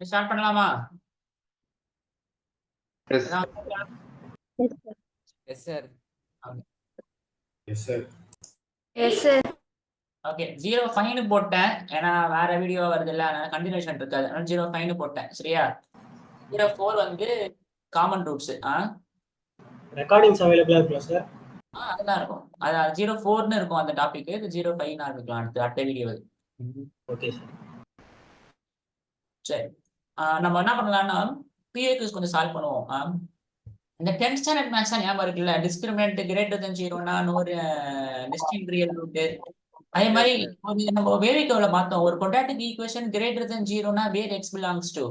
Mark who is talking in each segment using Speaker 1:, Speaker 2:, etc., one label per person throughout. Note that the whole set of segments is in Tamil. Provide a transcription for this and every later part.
Speaker 1: ஸ்டார்ட் பண்ணலாமா?
Speaker 2: Yes.
Speaker 3: Yes, sir.
Speaker 2: Yes, sir.
Speaker 4: Yes, sir.
Speaker 1: Okay, 0 fine போட்டேன். ஏன்னா வேற வீடியோ வருது இல்ல, அதனால கண்டினியூஷன் இருக்காது. அதனால 0 ஃபைன் போட்டேன். சரியா? 04 வந்து காமன் ரூட்ஸ்.
Speaker 5: ரெக்கார்டிங்ஸ் அவைலபிளா இருக்குல்ல சார்?
Speaker 1: அதெல்லாம் இருக்கும். அது 04ன்னு இருக்கும் அந்த டாபிக். இது 05 ஆரம்பிக்கலாம் அடுத்த வீடியோ.
Speaker 5: Okay sir.
Speaker 1: சரி, நம்ம என்ன பண்ணலாம்னா பிஏக்யூஸ் கொஞ்சம் சால்வ் பண்ணுவோம். இந்த 10th ஸ்டாண்டர்ட் மேத்ஸ் ஞாபகம் இருக்குல்ல, டிஸ்கிரிமினன்ட் கிரேட்டர் தென் 0னா ஒரு டிஸ்டிங்க்ட் ரியல் ரூட். அதே மாதிரி நம்ம வேரிக்கோல பார்த்தோம், ஒரு quadratic equation கிரேட்டர் தென் 0னா where x belongs to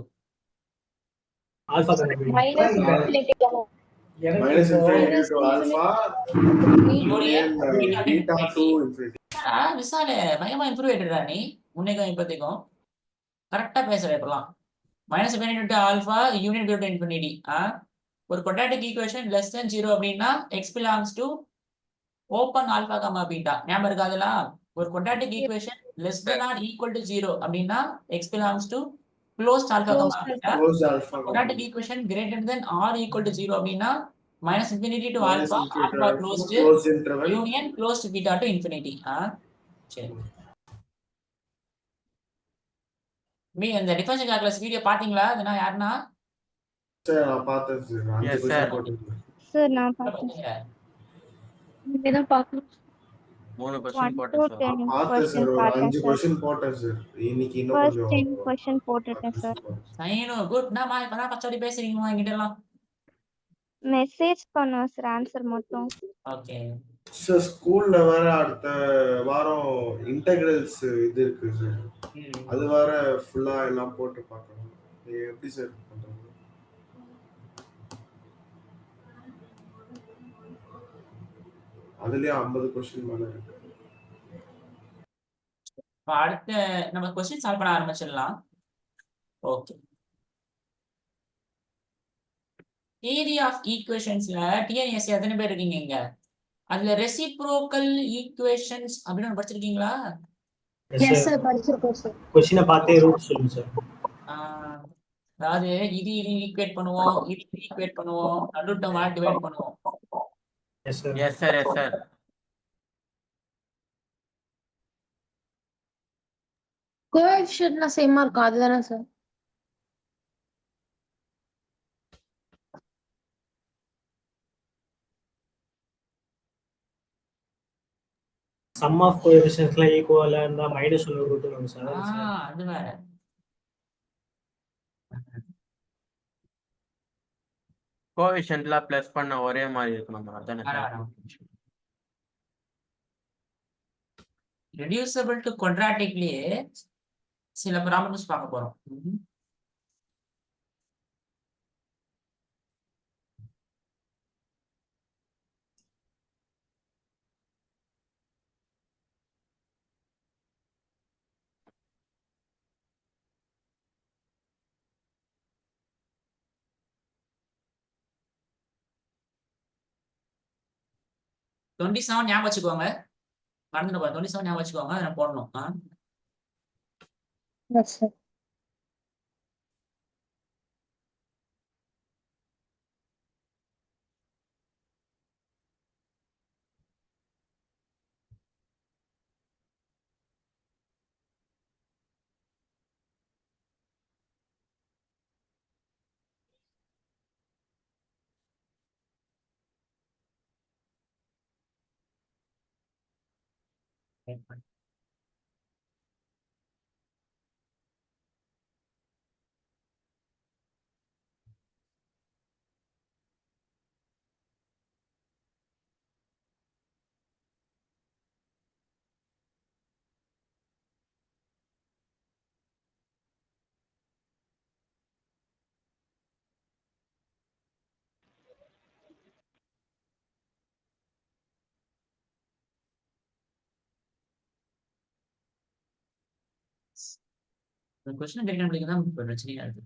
Speaker 5: alpha கண்டுபிடிங்க.
Speaker 4: Minus infinity.
Speaker 2: Minus infinity to alpha union beta to infinity.
Speaker 1: விசால பயமா இம்ப்ரூவ் ஆயிடுறா நீ முன்னைக்கும் இப்போதைக்கும் கரெக்டா பேசுற. இப்பெல்லாம் minus infinity to alpha union beta to infinity. ஒரு quadratic equation less than 0 அப்படின்னா x belongs to open alpha gamma beta. ஞாபகம் இருக்கா அதெல்லாம்? ஒரு quadratic equation less than or equal to 0 அப்படின்னா x belongs to closed alpha gamma beta.
Speaker 2: Closed alpha.
Speaker 1: quadratic equation greater than or equal to 0 அப்படின்னா minus infinity to
Speaker 2: Minus
Speaker 1: alpha
Speaker 2: infinity to
Speaker 1: alpha
Speaker 2: alpha,
Speaker 1: closed
Speaker 2: closed interval.
Speaker 1: union closed beta to infinity. சரி, இந்த டிஃபரன்ஷியல் கால்குலஸ் வீடியோ பாத்தீங்களா? அதுனா யாருன்னா
Speaker 2: Sir, நான் பார்த்தேன் sir. அஞ்சு
Speaker 3: Yes,
Speaker 2: question
Speaker 3: sir.
Speaker 2: போட்டிருக்கேன்.
Speaker 4: Sir, நான் பார்த்தேன்.
Speaker 1: பாத்தீங்க?
Speaker 4: இதான் பார்க்கணும்.
Speaker 3: 3 question
Speaker 4: 1
Speaker 3: போட்டேன்
Speaker 4: to
Speaker 3: sir.
Speaker 4: 10
Speaker 2: பார்த்தேன் sir.
Speaker 4: question
Speaker 2: ஒரு
Speaker 4: பார்த்தேன்
Speaker 2: 5
Speaker 4: sir.
Speaker 2: question போட்டேன் sir. இன்னைக்கு இன்னும்
Speaker 4: First
Speaker 2: கொஞ்சம்
Speaker 4: 10 question போட்டுட்டேன் sir.
Speaker 1: Cyano good. நாமா இப்பதான் பச்சடி பேசுறீங்களா என்கிட்ட எல்லாம்?
Speaker 4: மெசேஜ் பண்ணுவேன் sir, answer மட்டும்.
Speaker 1: ஓகே,
Speaker 2: சார் ஸ்கூல்ல வேற அடுத்த வாரம் இன்டெகிரல்ஸ் இது இருக்கு சார். அது வேற ஃபுல்லா எல்லாம் போட்டு பார்க்கணும். இது எப்படி சார் பண்றது? அதுலயே 50 கொஸ்டின் மேல இருக்கு.
Speaker 1: அடுத்த நம்ம கொஸ்டின் சால்வ் பண்ண ஆரம்பிச்சிடலாம். ஓகே, தியரி ஆஃப் ஈக்குவேஷன்ஸ்ல டிஎன்எஸ்சி எத்தனை பேர் இருக்கீங்க இங்க? அதுல ரெசிப்ரோக்கல் ஈக்குவேஷன்ஸ் அப்படின்னு ஒன்று படிச்சிருக்கீங்களா?
Speaker 4: Yes sir, படிச்சிருக்கோம் sir.
Speaker 5: கொஸ்டினை பார்த்தே ரூட் சொல்லுங்க சார்.
Speaker 1: அதாவது இது ஈக்குவேட் பண்ணுவோம், இது ஈக்குவேட் பண்ணுவோம், நடுட்டமா டிவைட் பண்ணுவோம்.
Speaker 5: S sir.
Speaker 3: Yes, sir. Yes, sir.
Speaker 4: கோஎஃபிஷியன்ட்லாம் சேமா இருக்கும் அதுதானே சார்?
Speaker 5: சம் ஆஃப் கோஎஃபிஷியன்ட்ஸ்லாம் ஈக்குவலா இருந்தா மைனஸ் 1 ரூட் வரும் சார். அதானே சார்?
Speaker 1: அது வேற.
Speaker 3: கோஎஃபிஷியன்ட்ல ப்ளஸ் பண்ண ஒரே மாதிரி இருக்கணும் அதானே சார்?
Speaker 1: ரெடியூசபிள் டு குவாட்ராட்டிக்லயே சில ப்ராப்ளம்ஸ் பார்க்க போறோம். டுவெண்ட்டி 27 ஞாபகம் வச்சுக்கோங்க. மறந்துட்டு 27 ஞாபகம் வச்சுக்கோங்க, அதை போடணும்.
Speaker 4: Yes sir.
Speaker 1: கொஸ்டின் கேட்க தான் பிரச்சனையா இருக்கு.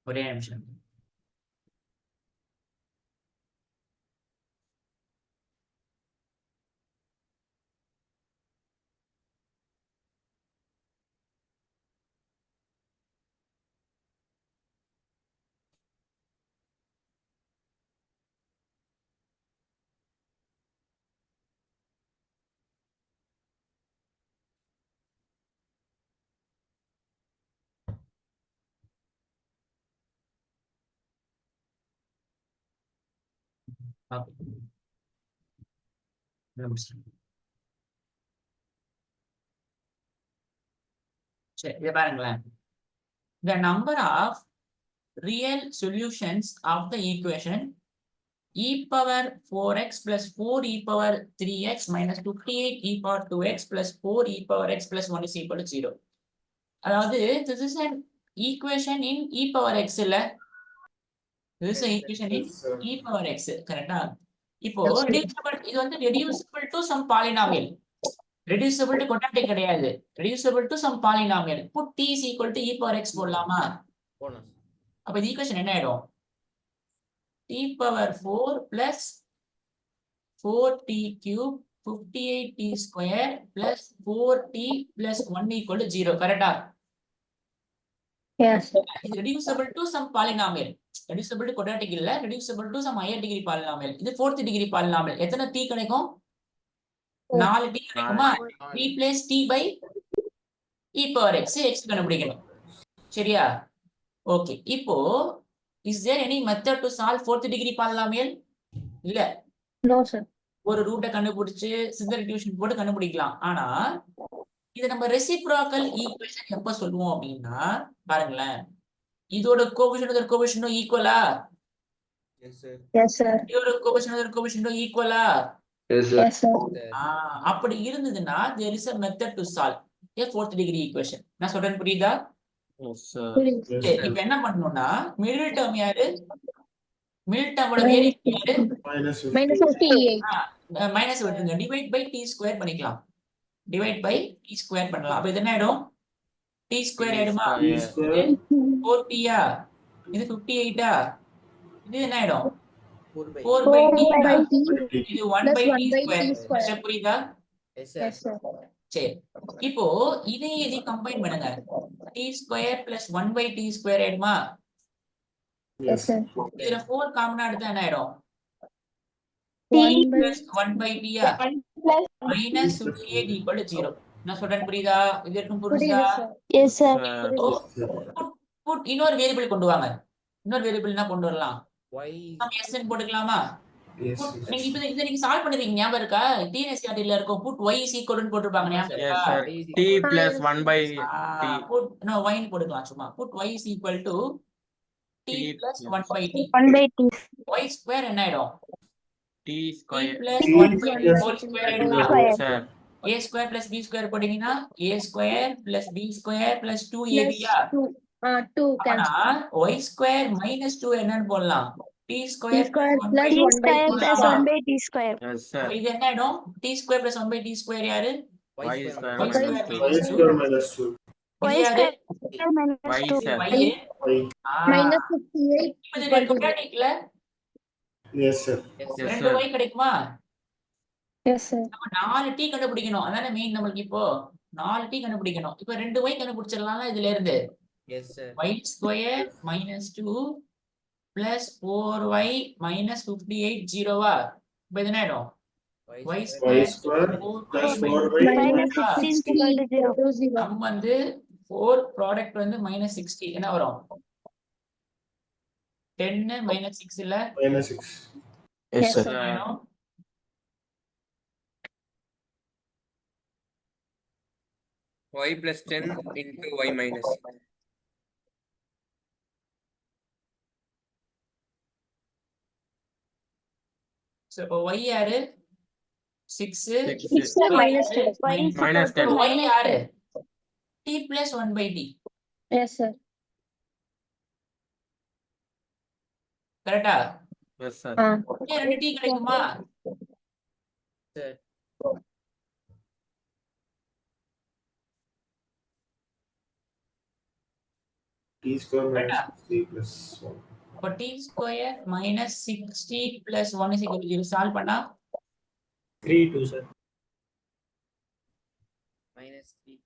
Speaker 1: ஒரே நிமிஷம். சரி இதை பாருங்களேன். The number of real solutions of the equation e power 4x plus 4 e power 3x minus 58 e power 2x plus 4 e power x plus 1 is equal to 0. அதாவது this is an equation in e power x இல்ல, this is an equation in
Speaker 2: Yes, sir.
Speaker 1: e power x, கரெக்டா? இப்போ
Speaker 4: Yes, sir.
Speaker 1: reducible, இது வந்து reducible to some polynomial. Reducible to quadratic கிடையாது, reducible to some polynomial. Put t is equal to e power x போடலாமா?
Speaker 3: போடலாம்
Speaker 1: அப்ப இந்த ஈக்குவேஷன் என்ன ஆயிடும்? t power 4 plus 4t cube 58t square plus 4t plus 1 equal to 0, கரெக்டா?
Speaker 4: Yes, sir.
Speaker 1: இது reducible to some polynomial. Reducible to quadratic இல்ல, reducible to some higher degree polynomial. இது 4th degree polynomial. எத்தனை t கிடைக்கும்? 4t கிடைக்குமா? Replace t by e power x, x கண்டுபிடிக்கணும். சரியா? ஓகே. இப்போ is there any method to solve 4th degree polynomial? இல்ல.
Speaker 4: No, sir.
Speaker 1: ஒரு ரூட்டை கண்டுபிடிச்சு சிந்தடிக் டிவிஷன் போட்டு கண்டுபிடிக்கலாம். ஆனா இது நம்ம ரெசிப்ரோக்கல் ஈக்குவேஷன் எப்ப சொல்லுவோம் அப்படின்னா, பாருங்களேன், இதோட கோஎஃபிஷியன்ட் ஈக்குவலா?
Speaker 4: Yes, sir.
Speaker 1: இதோட கோஎஃபிஷியன்ட் ஈக்குவலா?
Speaker 4: Yes, sir.
Speaker 1: அப்படி இருந்ததுன்னா there is a method to solve a 4th degree equation. நான் சொல்றேன் புரியுதா?
Speaker 4: புரியுது.
Speaker 2: Yes,
Speaker 1: சரி,
Speaker 2: sir.
Speaker 1: இப்போ என்ன பண்ணணும்னா மிடில் டேர்ம் யாரு? மிடில் டேர்மோட வேரியபிள் யாரு?
Speaker 2: Minus
Speaker 4: Minus 58.
Speaker 1: மைனஸ் விட்டுருங்க, டிவைட் பை டி ஸ்கொயர் பண்ணிக்கலாம். டிவைட் பை டி ஸ்கொயர் பண்ணலாம். அப்ப இது என்ன ஆயிடும்? டி ஸ்கொயர் ஆயிடுமா?
Speaker 2: t square
Speaker 1: 4t யா? இது 58 ஆ? இது என்ன ஆயிடும்? 4
Speaker 4: 4
Speaker 1: by t
Speaker 4: by
Speaker 1: ah?
Speaker 4: t
Speaker 1: இது 1
Speaker 4: plus
Speaker 1: by
Speaker 4: 1
Speaker 1: t
Speaker 4: by
Speaker 1: square.
Speaker 4: t square.
Speaker 1: Step புரியுதா?
Speaker 4: Yes, sir.
Speaker 1: சரி, இப்போ இதையும் கம்பைன் பண்ணுங்க. t square plus 1 by t square ஆயிடுமா?
Speaker 4: Yes, sir.
Speaker 1: இதுல 4 காமனா எடுத்தா என்ன ஆயிடும்?
Speaker 4: 1 by
Speaker 1: plus 1 by t yeah? minus 58 equal to 0. நான் சொல்றேன் புரியுதா? இது இருக்கும் புரியுதா?
Speaker 4: புரியுது, sir. Yes, sir.
Speaker 1: Put இன்னொரு வேரியபிள் கொண்டு வாங்க. இன்னொரு வேரியபிள் என்ன கொண்டு வரலாம்? நம்ம s ன்னு போட்டுக்கலாமா?
Speaker 2: yes,
Speaker 1: நீங்க இப்ப இத நீங்க சால்வ் பண்ணிருக்கீங்க, ஞாபகம் இருக்கா? TNSCRT-ல இருக்கும் put y is equal to போட்டுருப்பாங்க, ஞாபகம்
Speaker 3: Yes,
Speaker 1: இருக்கா?
Speaker 3: sir. t plus 1 by t.
Speaker 1: put no y ன்னு போட்டுக்கலாம் சும்மா. put y is equal to t
Speaker 3: T
Speaker 1: plus 1 by t.
Speaker 4: 1 by t.
Speaker 1: y square என்ன ஆயிடும்?
Speaker 3: t
Speaker 1: t
Speaker 3: square
Speaker 1: plus
Speaker 2: T
Speaker 1: 1 by t
Speaker 2: plus
Speaker 1: whole square
Speaker 2: one
Speaker 1: ஆயிடுமா?
Speaker 2: by
Speaker 3: sir.
Speaker 1: a square plus b square போட்டீங்கன்னா a square plus b square plus 2ab யா?
Speaker 4: 2
Speaker 1: அப்பனா
Speaker 4: cancel.
Speaker 1: y square minus 2 என்னன்னு போடலாம்? t square
Speaker 4: square
Speaker 1: plus 1 by
Speaker 4: plus
Speaker 1: t
Speaker 4: 1 by
Speaker 1: போடலாமா?
Speaker 4: t square.
Speaker 3: Yes, sir.
Speaker 1: அப்ப இது என்ன ஆயிடும்? t square plus 1 by t square யாரு?
Speaker 3: y square
Speaker 1: y square
Speaker 3: minus 2.
Speaker 2: y square minus 2
Speaker 1: இது யாரு?
Speaker 3: y
Speaker 1: இது
Speaker 3: sir.
Speaker 1: y.
Speaker 2: y
Speaker 4: Minus 58
Speaker 1: இப்ப இது
Speaker 4: equal to
Speaker 1: quadratic-ல
Speaker 2: yes sir
Speaker 3: Yes,
Speaker 1: ரெண்டு
Speaker 3: sir.
Speaker 1: y கிடைக்குமா?
Speaker 4: Yes, sir.
Speaker 1: நம்ம 4t கண்டுபிடிக்கணும். அதானே மெயின் நம்மளுக்கு இப்போ 4t கண்டுபிடிக்கணும். இப்ப 2y கண்டுபிடிச்சிடலாம்ல இதுல இருந்து.
Speaker 3: Yes, sir.
Speaker 1: y square minus 2 plus 4y minus 58 0-வா? இப்ப இது என்ன ஆயிடும்? y
Speaker 2: y
Speaker 1: square
Speaker 2: square
Speaker 1: 4y
Speaker 2: plus
Speaker 1: minus
Speaker 2: 4y
Speaker 4: Minus
Speaker 1: -16.
Speaker 4: 16 equal to 0.
Speaker 1: நம்ம வந்து 4 ப்ராடக்ட் வந்து -60 என்ன வரும்? 10 minus 6 இல்ல?
Speaker 2: minus 6
Speaker 4: Yes, sir.
Speaker 1: என்ன ஆயிடும்?
Speaker 3: y plus 10 into y minus.
Speaker 1: So இப்போ y யாரு? 6
Speaker 3: 6
Speaker 4: sir, minus 10.
Speaker 3: minus 10.
Speaker 1: y யாரு? t plus 1 by t.
Speaker 4: Yes, sir.
Speaker 1: கரெக்டா?
Speaker 3: Yes, sir.
Speaker 1: இங்க 2 t கிடைக்குமா?
Speaker 3: Sir.
Speaker 2: t square minus 3 plus 1
Speaker 1: அப்ப t square minus 60 plus 1 is equal to 0. Solve பண்ணா
Speaker 5: 3 2 sir.
Speaker 3: Minus 3.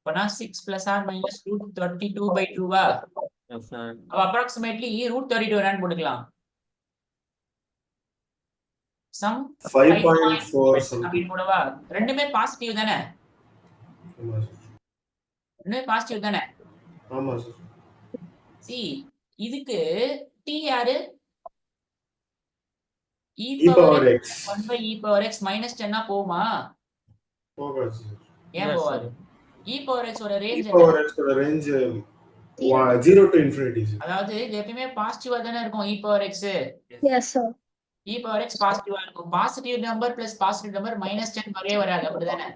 Speaker 1: பண்ணா 6 plus or minus root 32 by 2-வா?
Speaker 3: Yes, sir.
Speaker 1: அப்ப approximately root 32 என்னன்னு போட்டுக்கலாம். Sum
Speaker 2: 5.4 something
Speaker 1: அப்படின்னு போடவா? ரெண்டுமே பாசிட்டிவ் தானே?
Speaker 2: ஆமா sir
Speaker 1: ரெண்டுமே பாசிட்டிவ் தானே?
Speaker 2: ஆமா sir
Speaker 1: See, இதுக்கு t t யாரு e
Speaker 2: E
Speaker 1: power
Speaker 2: power
Speaker 1: x
Speaker 2: x
Speaker 1: 1 by e power x minus 10 ஆ போகுமா?
Speaker 2: போகாது சார்.
Speaker 1: ஏன்
Speaker 3: Yes,
Speaker 1: போகாது? e power x ஓட
Speaker 2: E
Speaker 1: ரேஞ்ச் என்ன?
Speaker 2: power x ஓட ரேஞ்ச் 0 to infinity சார்.
Speaker 1: அதாவது இது எப்பயுமே பாசிட்டிவா தானே இருக்கும் e power x.
Speaker 4: Yes sir.
Speaker 1: e power x பாசிட்டிவா இருக்கும். Positive number plus positive number minus 10 வரவே வராது, அப்படிதானே?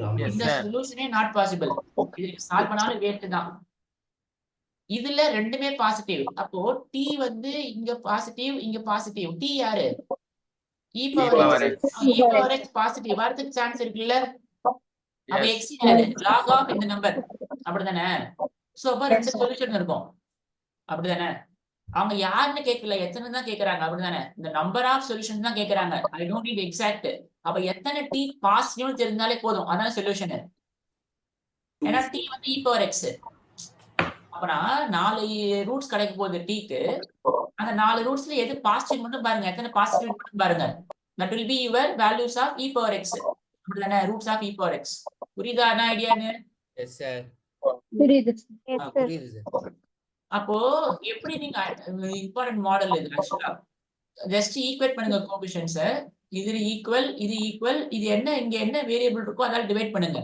Speaker 2: ஆமா.
Speaker 3: Yes,
Speaker 1: இந்த
Speaker 3: sir.
Speaker 1: சொல்யூஷனே நாட் பாசிபிள். இதுக்கு சால்வ் பண்ணாலும் வேஸ்ட் தான். இதுல ரெண்டுமே பாசிட்டிவ். அப்போ t வந்து இங்க பாசிட்டிவ் இங்க பாசிட்டிவ். t யாரு? e power
Speaker 3: power
Speaker 1: x.
Speaker 3: x.
Speaker 1: e power x positive வரதுக்கு சான்ஸ் இருக்குல்ல? அப்ப
Speaker 3: Yes.
Speaker 1: x யாரு? log ஆஃப் இந்த நம்பர், அப்படிதானே? சோ அப்ப ரெண்டு சொல்யூஷன் இருக்கும், அப்படிதானே? அவங்க யாருன்னு கேட்கல, எத்தனை தான் கேக்குறாங்க, அப்படிதானே? இந்த நம்பர் ஆஃப் சொல்யூஷன் தான் கேக்குறாங்க. I don't need exact. அப்ப எத்தனை t பாசிட்டிவ்னு தெரிஞ்சாலே போதும், அதான் சொல்யூஷன். ஏன்னா t வந்து e power x. அப்பனா 4 ரூட்ஸ் கிடைக்க போகுது tக்கு. அந்த 4 ரூட்ஸ்ல எது பாசிட்டிவ் மட்டும் பாருங்க, எத்தனை பாசிட்டிவ் மட்டும் பாருங்க. that will be your values of e power x. அப்படிதானே? roots of e power x. புரியுதா என்ன ஐடியான்னு?
Speaker 6: Yes sir.
Speaker 4: புரியுது.
Speaker 6: புரியுது சார்.
Speaker 1: அப்போ எப்படி நீங்க இம்பார்ட்டன்ட் மாடல் இது ஆக்சுவலா ஜஸ்ட் ஈக்குவேட் பண்ணுங்க கோஎஃபிஷியன்ட்ஸ். இது ஈக்குவல் இது ஈக்குவல், இது என்ன இங்க என்ன வேரியபிள் இருக்கோ அதால டிவைட் பண்ணுங்க.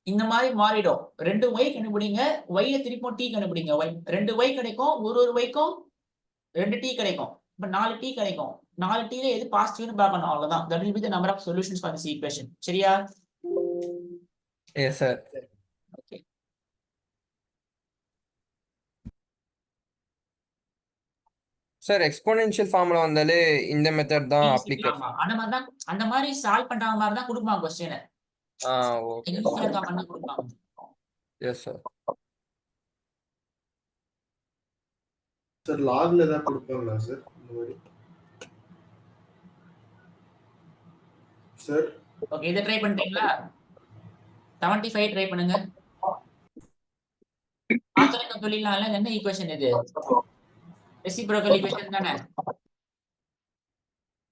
Speaker 1: இந்த மாதிரி மாறிடும். 2 y கண்டுபிடிங்க, y திருப்பி t கண்டுபிடிங்க. y 2 y கிடைக்கும், ஒரு yக்கும் 2 t கிடைக்கும். இப்ப 4 t கிடைக்கும். 4 t ல எது பாசிட்டிவ்னு பார்க்கணும், அவ்வளவுதான். that will be the number of solutions for this equation. சரியா?
Speaker 3: Yes, sir.
Speaker 1: Okay.
Speaker 7: Sir exponential formula வந்தாலே இந்த மெத்தட் தான் அப்ளிகேட்.
Speaker 1: ஆமா, அந்த மாதிரி சால்வ் பண்ற மாதிரி தான் கொடுப்பாங்க क्वेश्चन.
Speaker 7: ஓகே
Speaker 1: ஈஸியா இருக்கா பண்ண கொடுப்பாங்க.
Speaker 7: S sir.
Speaker 2: சார் லாக்ல தான் கொடுப்பாங்களா சார் இந்த மாதிரி? சார்
Speaker 1: ஓகே, இத ட்ரை பண்ணிட்டீங்களா? 75 ட்ரை பண்ணுங்க. ஆத்தரக்க சொல்லிடலாம்ல, இது என்ன ஈக்குவேஷன் இது? ரெசிப்ரோக்கல் ஈக்குவேஷன் தானே?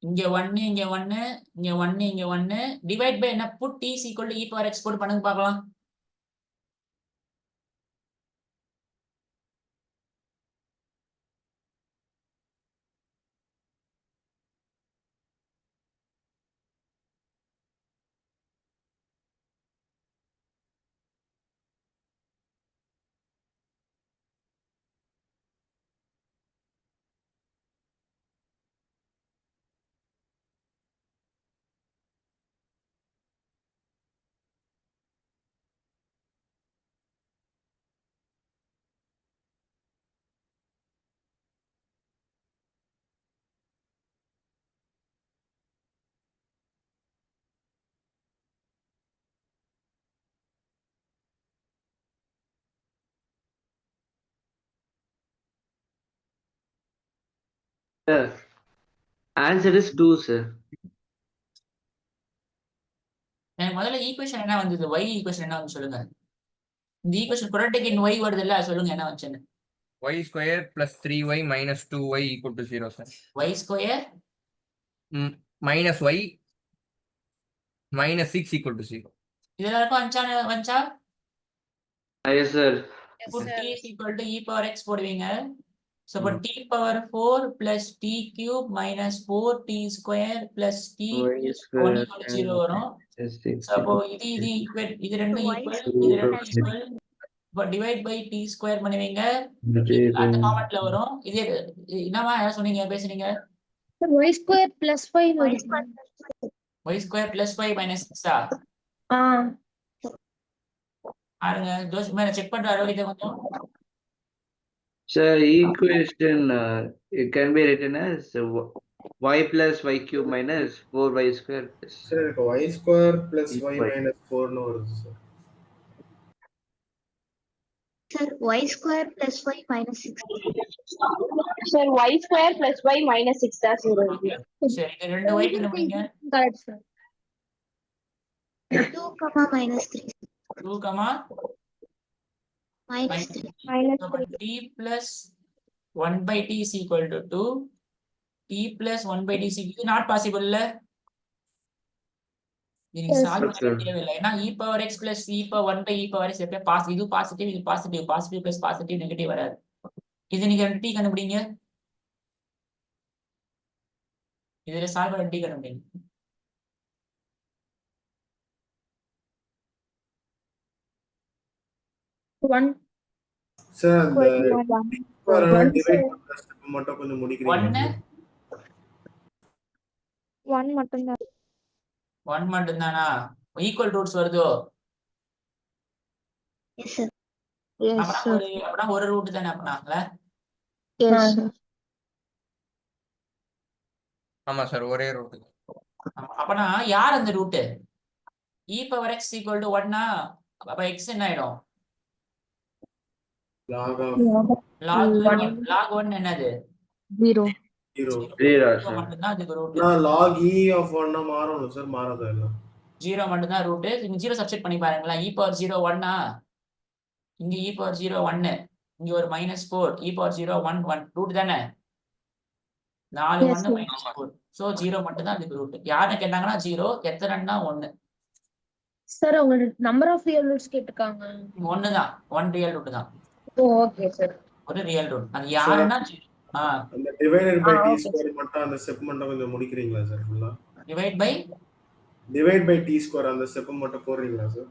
Speaker 1: இங்க 1 இங்க 1 இங்க 1 இங்க 1 டிவைட் பை என்ன? Put t is equal to e power x போட்டு பண்ணுங்க பார்க்கலாம்.
Speaker 8: Sir, answer is 2, sir.
Speaker 1: எனக்கு முதல்ல ஈக்குவேஷன் என்ன வந்தது? y ஈக்குவேஷன் என்ன வந்து சொல்லுங்க. இந்த ஈக்குவேஷன் ப்ராடக்ட் இன் y வருது இல்ல, சொல்லுங்க என்ன வந்துச்சுன்னு.
Speaker 7: y square plus 3y minus 2y equal to 0 sir.
Speaker 1: y square
Speaker 7: minus y minus 6 equal to 0.
Speaker 1: இதெல்லாம் இருக்கும் வந்துச்சா?
Speaker 8: Yes, sir.
Speaker 1: put t is equal to e power x போடுவீங்க. So for t power 4 plus t cube minus 4t square plus t
Speaker 8: Y
Speaker 1: plus
Speaker 8: square
Speaker 1: 1 equal to 0 வரும்.
Speaker 8: Just
Speaker 1: So அப்போ இது equal, இது ரெண்டும் equal, இது ரெண்டும் equal. இப்போ divide by t square பண்ணுவீங்க. அந்த ஃபார்மட்ல வரும். இது என்னவா என்ன சொன்னீங்க பேசுனீங்க?
Speaker 4: Sir y square plus 5
Speaker 1: y square plus 5 minus 6 ஆ? பாருங்க ஜோஷ் மேல செக் பண்றாரோ இத கொஞ்சம்.
Speaker 8: Sir, equation it can be written as y plus y cube minus 4y square plus.
Speaker 2: Sir எனக்கு y square plus y minus 4னு வருது sir.
Speaker 9: Sir, y square plus y minus 6.
Speaker 4: Sir, y square plus y minus 6 தான் சார் வருது.
Speaker 1: சரி இந்த ரெண்டு y கண்டுபிடிங்க.
Speaker 4: Correct sir.
Speaker 9: 2, comma minus 3.
Speaker 1: 2,
Speaker 9: Minus 3.
Speaker 4: Minus
Speaker 1: t plus 1 by t is equal to 2. t plus 1 by t is equal to not possible இல்ல? நீங்க
Speaker 4: Yes,
Speaker 1: சால்வ்
Speaker 8: sir.
Speaker 1: பண்ண தேவையில்லை. ஏன்னா e power x plus e power 1 by e power x எப்ப இது பாசிட்டிவ் இது positive, positive plus positive negative வராது. இது நீங்க டி கண்டுபிடிங்க. இதுல சால்வ் பண்ண டி கண்டுபிடிங்க.
Speaker 2: சார் அந்த
Speaker 4: One,
Speaker 2: டிவைட் பண்ற ஸ்டெப் மட்டும் கொஞ்சம் முடிக்கிறீங்களா
Speaker 1: 1
Speaker 2: சார்?
Speaker 4: மட்டும்தான்.
Speaker 1: 1 மட்டும்தானா? ஈக்குவல் ரூட்ஸ் வருதோ?
Speaker 9: Yes, sir.
Speaker 1: அப்பனா ஒரு ரூட் தானே அப்பனால.
Speaker 4: Yes, sir.
Speaker 7: ஆமா சார், ஒரே ரூட்.
Speaker 1: அப்பனா யார் அந்த root? e power x equal to 1னா அப்ப x என்ன ஆயிடும்?
Speaker 2: log of
Speaker 1: log 1 என்னது?
Speaker 4: 0.
Speaker 2: 0.
Speaker 8: 0,
Speaker 1: 0
Speaker 8: sir.
Speaker 1: மட்டும்தான் அதுக்கு ரூட்.
Speaker 2: நான் log e of 1 மாறணும் சார், மாறாதா இல்ல?
Speaker 1: 0 மட்டும்தான் ரூட். நீங்க 0 சப்ஸ்டிட் பண்ணி பாருங்களா. e பவர் 0 1னா இங்க e பவர் 0 1, இங்க ஒரு -4, e பவர் 0 1 1 ரூட் தானே. 4
Speaker 4: Yes,
Speaker 1: 1
Speaker 4: sir.
Speaker 1: -4. சோ 0 மட்டும்தான் அதுக்கு ரூட். யாருன்னு கேட்டாங்கன்னா 0, எத்தனைன்னா 1.
Speaker 4: Sir, உங்க நம்பர் ஆஃப் ரியல் ரூட்ஸ் கேட்டிருக்காங்க.
Speaker 1: 1 தான். 1 ரியல் ரூட் தான்.
Speaker 4: Okay sir.
Speaker 1: ஒரு ரியல் ரூட். அது யாருன்னா
Speaker 2: அந்த divided by t
Speaker 4: okay,
Speaker 2: square மட்டும் அந்த ஸ்டெப் மட்டும் கொஞ்சம் முடிக்கிறீங்களா சார் ஃபுல்லா?
Speaker 1: டிவைட் பை
Speaker 2: t ஸ்கொயர் அந்த ஸ்டெப் மட்டும் போடுறீங்களா sir?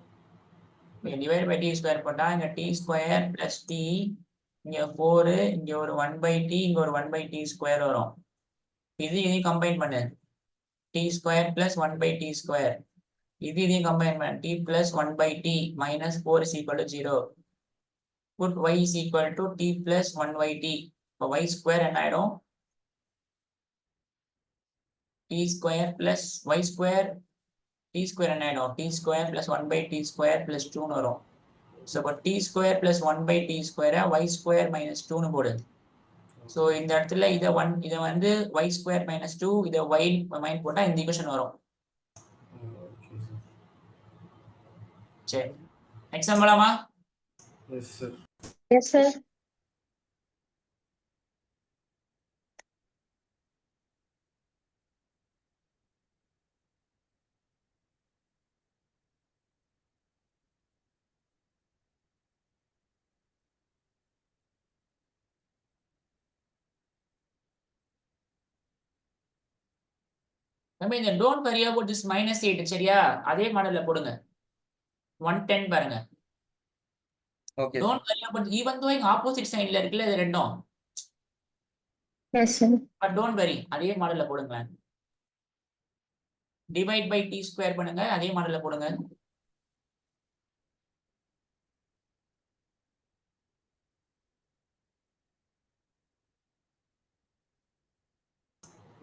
Speaker 1: Divide by t square போட்டா இங்க t ஸ்கொயர் பிளஸ் t, இங்க 4, இங்க ஒரு 1/t, இங்க ஒரு 1/t ஸ்கொயர் வரும். இதையும் கம்பைன் பண்ணு. t square plus 1/t square. இதையும் கம்பைன் பண்ணு. t plus 1/t minus 4 is equal to 0. put y is equal to t plus 1/t. இப்போ y ஸ்கொயர் என்ன ஆயிடும்? t square plus y square, t square என்ன ஆயிடும்? t square plus 1/t square plus 2 வரும். ஸோ இப்போ t ஸ்கொயர் பிளஸ் 1/t ஸ்கொயரை y ஸ்கொயர் மைனஸ் 2னு போடு. ஸோ இந்த இடத்துல இதை வந்து y ஸ்கொயர் மைனஸ் 2, இதை y மைனஸ் போட்டா இந்த ஈக்குவேஷன் வரும். சரி, எக்ஸாம் போலாமா?
Speaker 2: S sir.
Speaker 4: Yes, sir.
Speaker 1: நம்ம இந்த டோன்ட் வரி அபௌட் திஸ் -8 சரியா? அதே மாடல்ல போடுங்க. 110 பாருங்க.
Speaker 7: Okay
Speaker 1: don't worry about even though இங்க ஆப்போசிட் சைடுல இருக்குல்ல இது ரெண்டும்.
Speaker 4: Yes, sir.
Speaker 1: But don't worry, அதே மாடல்ல போடுங்க. டிவைட் பை t ஸ்கொயர் பண்ணுங்க, அதே மாடல்ல போடுங்க.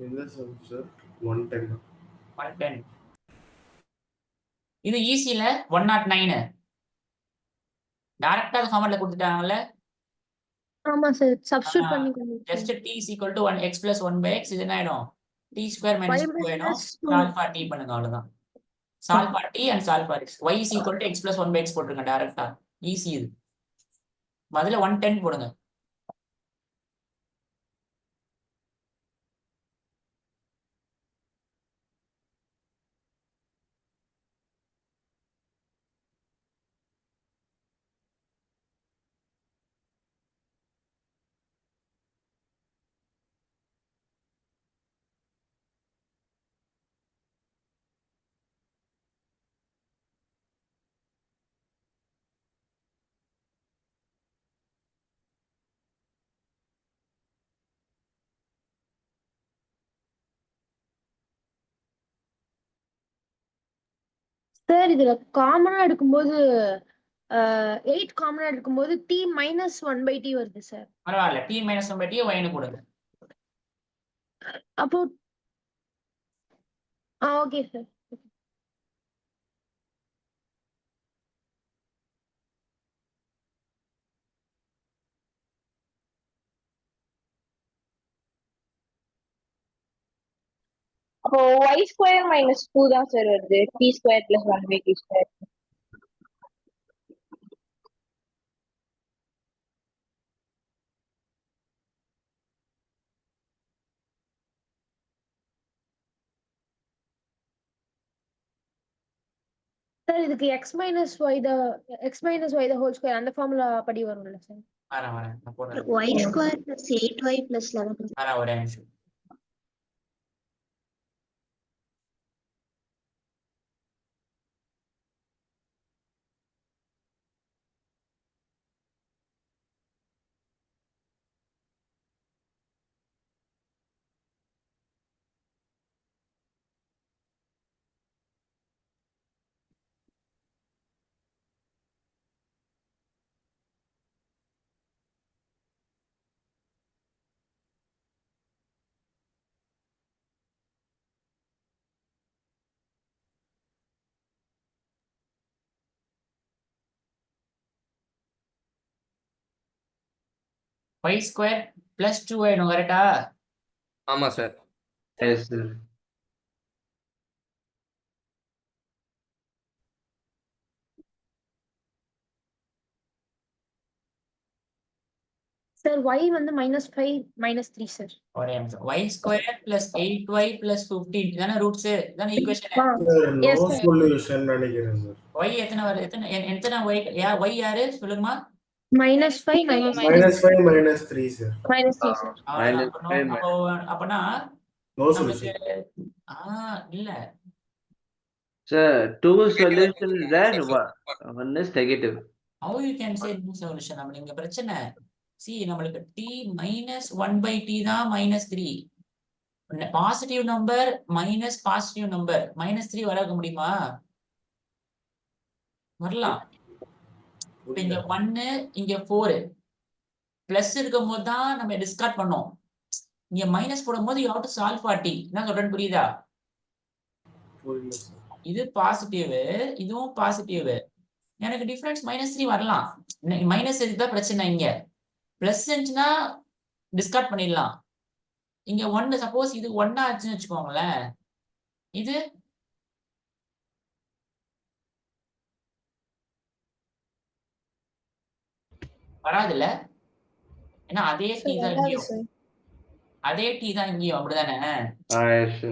Speaker 2: என்ன சார் 110?
Speaker 1: 110. இது ஈஸில 109. டைரக்டா அந்த ஃபார்மட்ல கொடுத்துட்டாங்கல்ல.
Speaker 4: ஆமா சார், சப்ஸ்டிட்யூட் பண்ணி
Speaker 1: just t is equal to 1 x plus 1 by x. இது என்ன ஆயிடும்? t square minus 2 ஆயிடும். solve for t பண்ணுங்க, அவ்வளவுதான். solve for t and solve for x. y is equal to x plus 1 by x போட்டுருங்க டைரக்டா. ஈஸி இது. முதல்ல 110 போடுங்க.
Speaker 4: சார், இதுல காமனா எடுக்கும்போது 8 காமனா எடுக்கும்போது t minus 1/t வருது சார்.
Speaker 1: பரவாயில்ல, t minus 1 by t y னு போடுங்க.
Speaker 4: அப்போ ஓகே சார்.
Speaker 10: அப்போ y ஸ்கொயர் மைனஸ் 2 தான் சார் வருது. t square plus 1/t square.
Speaker 4: Sir, இதுக்கு x minus y the whole square அந்த ஃபார்முலா படி வரும்ல சார்?
Speaker 1: வரேன் நான் போடுறேன்.
Speaker 9: Y square plus 8y plus 11.
Speaker 1: வரேன் ஒரே நிமிஷம். y ஸ்கொயர் பிளஸ் 2 வேணும் கரெக்டா?
Speaker 7: ஆமா sir.
Speaker 8: Yes, sir.
Speaker 4: Sir y வந்து -5 -3 சார்.
Speaker 1: ஒரே நிமிஷம். y square plus 8y plus 15 இதானே ரூட்ஸ், இதானே equation.
Speaker 2: No
Speaker 4: Yes, sir.
Speaker 2: Solution நினைக்கிறேன் சார்.
Speaker 1: y எத்தனை வருது? எத்தனை y y யாரு சொல்லுங்கம்மா?
Speaker 4: -5 -3
Speaker 2: -5 -3 சார்.
Speaker 4: -3 சார்.
Speaker 1: அப்பனா
Speaker 2: நோ
Speaker 1: நமக்கு
Speaker 2: சொல்யூஷன்.
Speaker 1: இல்ல
Speaker 8: Sir, two solutions there, one is negative.
Speaker 1: how you can say no solution? நம்ம இங்க பிரச்சனை see நம்மளுக்கு t minus 1/t தான் -3. Positive number minus positive number -3 வர முடியுமா? வரலாம். இப்ப இங்க 1 இங்க 4 பிளஸ் இருக்கும் போது தான் நம்ம டிஸ்கார்ட் பண்ணோம். இங்க மைனஸ் போடும்போது you have to solve for t. என்ன சொல்றேன்னு புரியுதா? இது பாசிட்டிவ், இதுவும் பாசிட்டிவ். எனக்கு டிஃபரன்ஸ் -3 வரலாம். மைனஸ் இதுதான் பிரச்சனை. இங்க பிளஸ் இருந்துச்சுன்னா டிஸ்கார்ட் பண்ணிடலாம். இங்க 1 சப்போஸ் இது 1 ஆச்சுன்னு வச்சுக்கோங்களேன், இது வராதுல்ல. ஏன்னா அதே டி தான் இங்கேயும், அதே டி தான் இங்கேயும், அப்படிதானே?
Speaker 8: Yes, sir.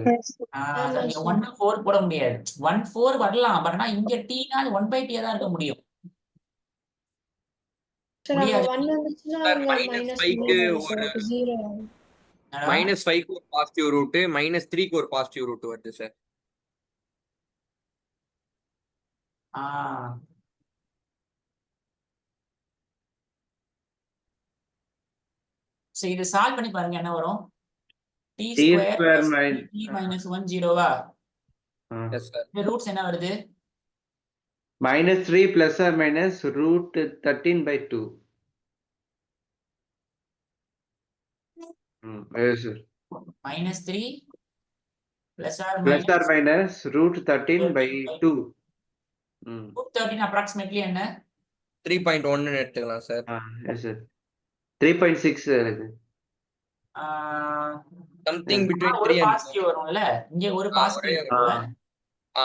Speaker 1: நீங்க 1 4 போட முடியாது. 1 4 வரலாம், பட் ஆனா இங்க டீனா 1/t தான் இருக்க முடியும். முடியாது.
Speaker 7: -5க்கு ஒரு -5க்கு ஒரு பாசிட்டிவ் ரூட், -3க்கு ஒரு பாசிட்டிவ் ரூட் வருது சார்.
Speaker 1: சரி, இது சால்வ் பண்ணி பாருங்க என்ன வரும். t
Speaker 8: T
Speaker 1: ஸ்கொயர்
Speaker 8: square
Speaker 1: + 1 0வா?
Speaker 7: Yes sir.
Speaker 1: இந்த ரூட்ஸ் என்ன வருது?
Speaker 8: -3 plus or minus root 13/2. Yes, sir.
Speaker 1: -3 plus or
Speaker 8: Plus or
Speaker 1: minus
Speaker 8: minus root 13/2.
Speaker 1: root 13 approximately என்ன?
Speaker 7: 3.1 எடுத்துக்கலாம் சார்.
Speaker 8: Yes, sir. 3.6 இருக்கு.
Speaker 7: சம்திங் பிட்வீன்
Speaker 1: ஒரு
Speaker 7: 3 and
Speaker 1: பாசிட்டிவ் வரும்ல, இங்க ஒரு பாசிட்டிவ் இருக்குல்ல.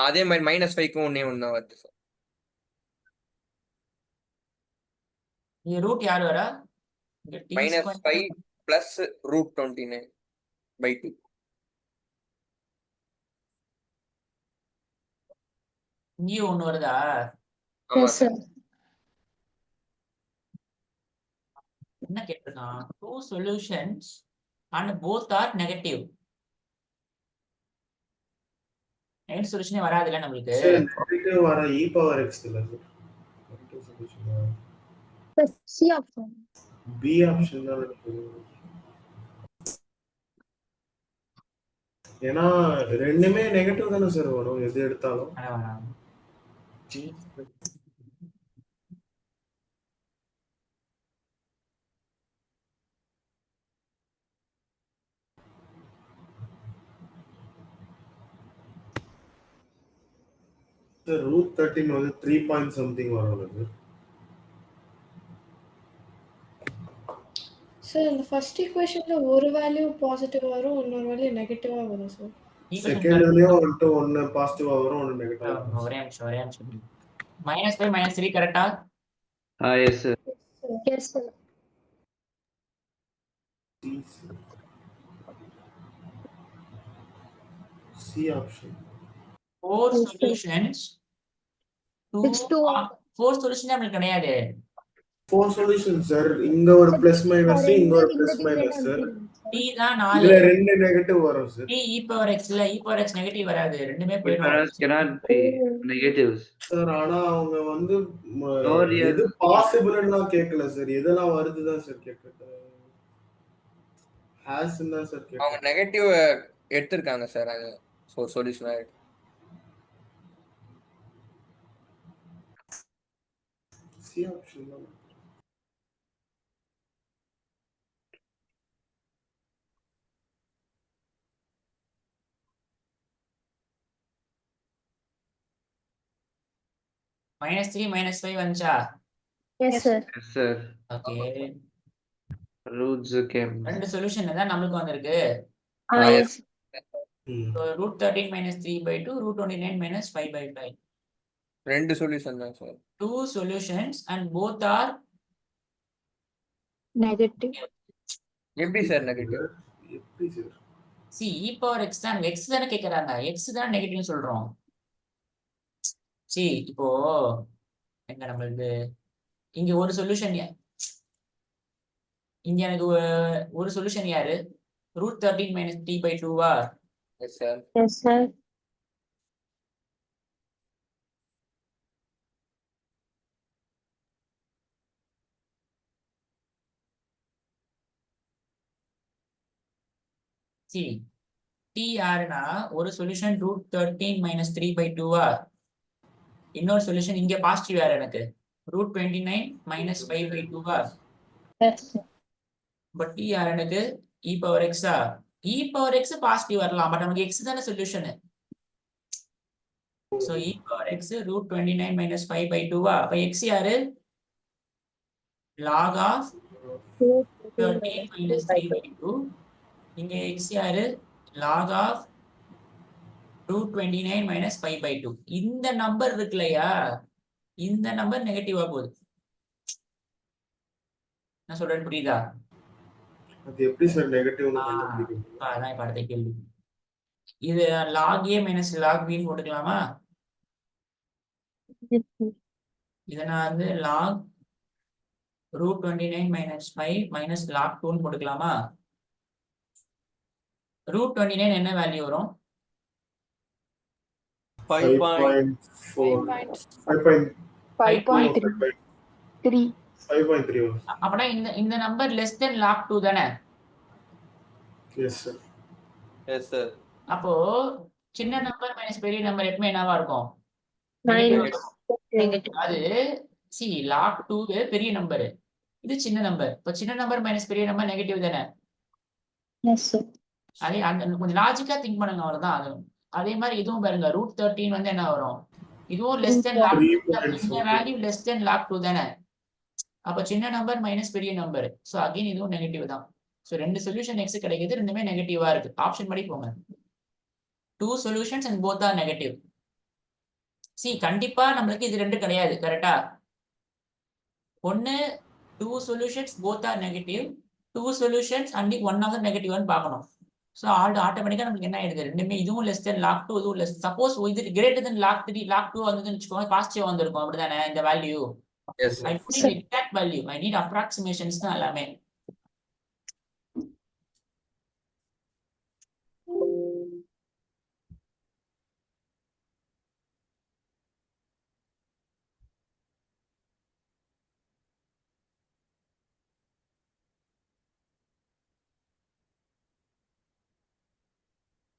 Speaker 7: அதே மாதிரி -5க்கும் ஒண்ணே ஒண்ணு தான் வருது சார்.
Speaker 1: இங்க ரூட் யார் வரா? இங்க t
Speaker 7: -5 plus root 29/2.
Speaker 1: இங்கேயும் ஒண்ணு வருதா?
Speaker 7: ஆமா சார்.
Speaker 1: என்ன கேட்டிருக்கான்? 2 solutions and both are negative. Negative சொல்யூஷனே வராதுல்ல நம்மளுக்கு.
Speaker 2: சார் நெகட்டிவ் வர e பவர் x இல்ல sir. Negative solution
Speaker 4: C option.
Speaker 2: b option தான் இருக்கு. ஏன்னா ரெண்டுமே நெகட்டிவ் தானே சார் வரும் எது எடுத்தாலும். சார் ரூட் 13 வந்து 3 பாயிண்ட் சம்திங் வரும் சார்.
Speaker 11: சார் இந்த ஃபர்ஸ்ட் ஈக்குவேஷன்ல ஒரு வேல்யூ பாசிட்டிவா வரும், இன்னொரு வேல்யூ நெகட்டிவா வரும் சார்.
Speaker 2: செகண்ட்லயும் ஒன்னு பாசிட்டிவா வரும், ஒன்னு நெகட்டிவா வரும்.
Speaker 1: ஒரே நிமிஷம். -5 -3 கரெக்ட்டா?
Speaker 8: Yes, sir.
Speaker 4: Yes, sir.
Speaker 2: C option.
Speaker 1: 4 solutions. 4 solution நம்மளுக்கு கிடையாது.
Speaker 2: 4 சொல்யூஷன் சார். இங்க ஒரு பிளஸ் மைனஸ், இங்க ஒரு பிளஸ் மைனஸ் சார்.
Speaker 1: t தான்
Speaker 2: இதுல
Speaker 1: 4.
Speaker 2: ரெண்டு நெகட்டிவ் வரும் sir.
Speaker 1: t e power x ல e power x நெகட்டிவ் வராது, ரெண்டுமே போயிடும்.
Speaker 8: Difference cannot be negatives.
Speaker 2: Sir ஆனா அவங்க வந்து
Speaker 8: No real.
Speaker 2: எது பாசிபிள்லாம் கேட்கல சார். எதெல்லாம் வருதுதான் சார் கேட்கறது. ஹாஸ் தான் சார்
Speaker 7: அவங்க
Speaker 2: கேட்கறது.
Speaker 7: நெகட்டிவ் எடுத்திருக்காங்க சார். அது சொல்யூஷனா
Speaker 2: சி ஆப்ஷன் தான்.
Speaker 1: -3 -5 வந்துச்சா?
Speaker 4: Yes sir.
Speaker 8: Yes, sir.
Speaker 1: Okay,
Speaker 8: Roots came.
Speaker 1: ரெண்டு சொல்யூஷன் தான் நம்மளுக்கு வந்திருக்கு.
Speaker 4: Yes
Speaker 1: So √13 - 3/2 √29 - 5/5.
Speaker 7: ரெண்டு சொல்யூஷன் தான் sir.
Speaker 1: Two solutions and both are
Speaker 4: negative.
Speaker 7: எப்படி சார் நெகட்டிவ்?
Speaker 2: எப்படி sir?
Speaker 1: see e power x தான், x தானே கேக்குறாங்க, x தான் நெகட்டிவ் சொல்றோம். see இப்போ எங்க நம்மளுக்கு இங்க ஒரு சொல்யூஷன், இங்க எனக்கு ஒரு சொல்யூஷன் யாரு? √13 - 3/2
Speaker 7: yes sir.
Speaker 4: Yes sir.
Speaker 1: see t யாருன்னா ஒரு சொல்யூஷன் √13 - 3/2 இன்னொரு சொல்யூஷன் இங்க பாசிட்டிவ் யாரு எனக்கு √29 - 5/2
Speaker 4: எஸ் சார்.
Speaker 1: பட் t யாரு எனக்கு e power x e power x positive வரலாம், பட் நமக்கு x தானே solution. so e power x √29 - 5/2 அப்ப x யாரு? log of 13 - 3/2. இங்க x யாரு? log of √29 - 5/2. இந்த நம்பர் இருக்குல்லையா, இந்த நம்பர் நெகட்டிவா போகுது. நான் சொல்றேன் புரியுதா?
Speaker 2: அது எப்படி சார் நெகட்டிவ்னு கண்டுபிடிக்கும்?
Speaker 1: அதான் இப்ப அடுத்த கேள்வி. இது log a - log b ன்னு போட்டுக்கலாமா? இதை நான் வந்து log √29 - 5 - log 2 ன்னு போட்டுக்கலாமா? √29 என்ன வேல்யூ வரும்?
Speaker 2: 5.4
Speaker 4: 5.3.
Speaker 2: வரும்.
Speaker 1: அப்பனா இந்த நம்பர் லெஸ் தென் log 2 தானே?
Speaker 2: Yes sir.
Speaker 3: Yes sir.
Speaker 1: அப்போ சின்ன நம்பர் மைனஸ் பெரிய நம்பர் எப்பவுமே என்னவா இருக்கும்?
Speaker 4: நெகட்டிவ்.
Speaker 1: அது see log 2 பெரிய நம்பர், இது சின்ன நம்பர். இப்போ சின்ன நம்பர் மைனஸ் பெரிய நம்பர் நெகட்டிவ் தானே?
Speaker 4: Yes sir.
Speaker 1: அதே அந்த கொஞ்சம் லாஜிக்கா திங்க் பண்ணுங்க, அவ்வளவுதான். அது அதே மாதிரி இதுவும் பாருங்க, √13 வந்து என்ன வரும்? இதுவும் லெஸ் தென் log 2. இந்த வேல்யூ லெஸ் தென் log 2 தானே? அப்ப சின்ன நம்பர் மைனஸ் பெரிய நம்பர், சோ அகைன் இதுவும் நெகட்டிவ் தான். சோ ரெண்டு சொல்யூஷன் x கிடைக்குது, ரெண்டுமே நெகட்டிவா இருக்கு. ஆப்ஷன் படி போங்க. two solutions and both are negative. see கண்டிப்பா நம்மளுக்கு இது ரெண்டு கிடையாது, கரெக்டா? ஒன்னு two solutions both are negative, two solutions only one of the negative ன்னு பார்க்கணும். சோ ஆட்டோமேட்டிக்கா நமக்கு என்ன ஆயிடுது? ரெண்டுமே இதுவும் லெஸ் தென் log 2, இதுவும் லெஸ். சப்போஸ் இது கிரேட்டர் தென் log 3 log 2 வந்ததுன்னு வச்சுக்கோங்க, பாசிட்டிவ் வந்திருக்கும், அப்படிதானே? இந்த value
Speaker 7: yes
Speaker 1: I
Speaker 7: sir.
Speaker 1: don't need exact value, I need approximations தான் எல்லாமே.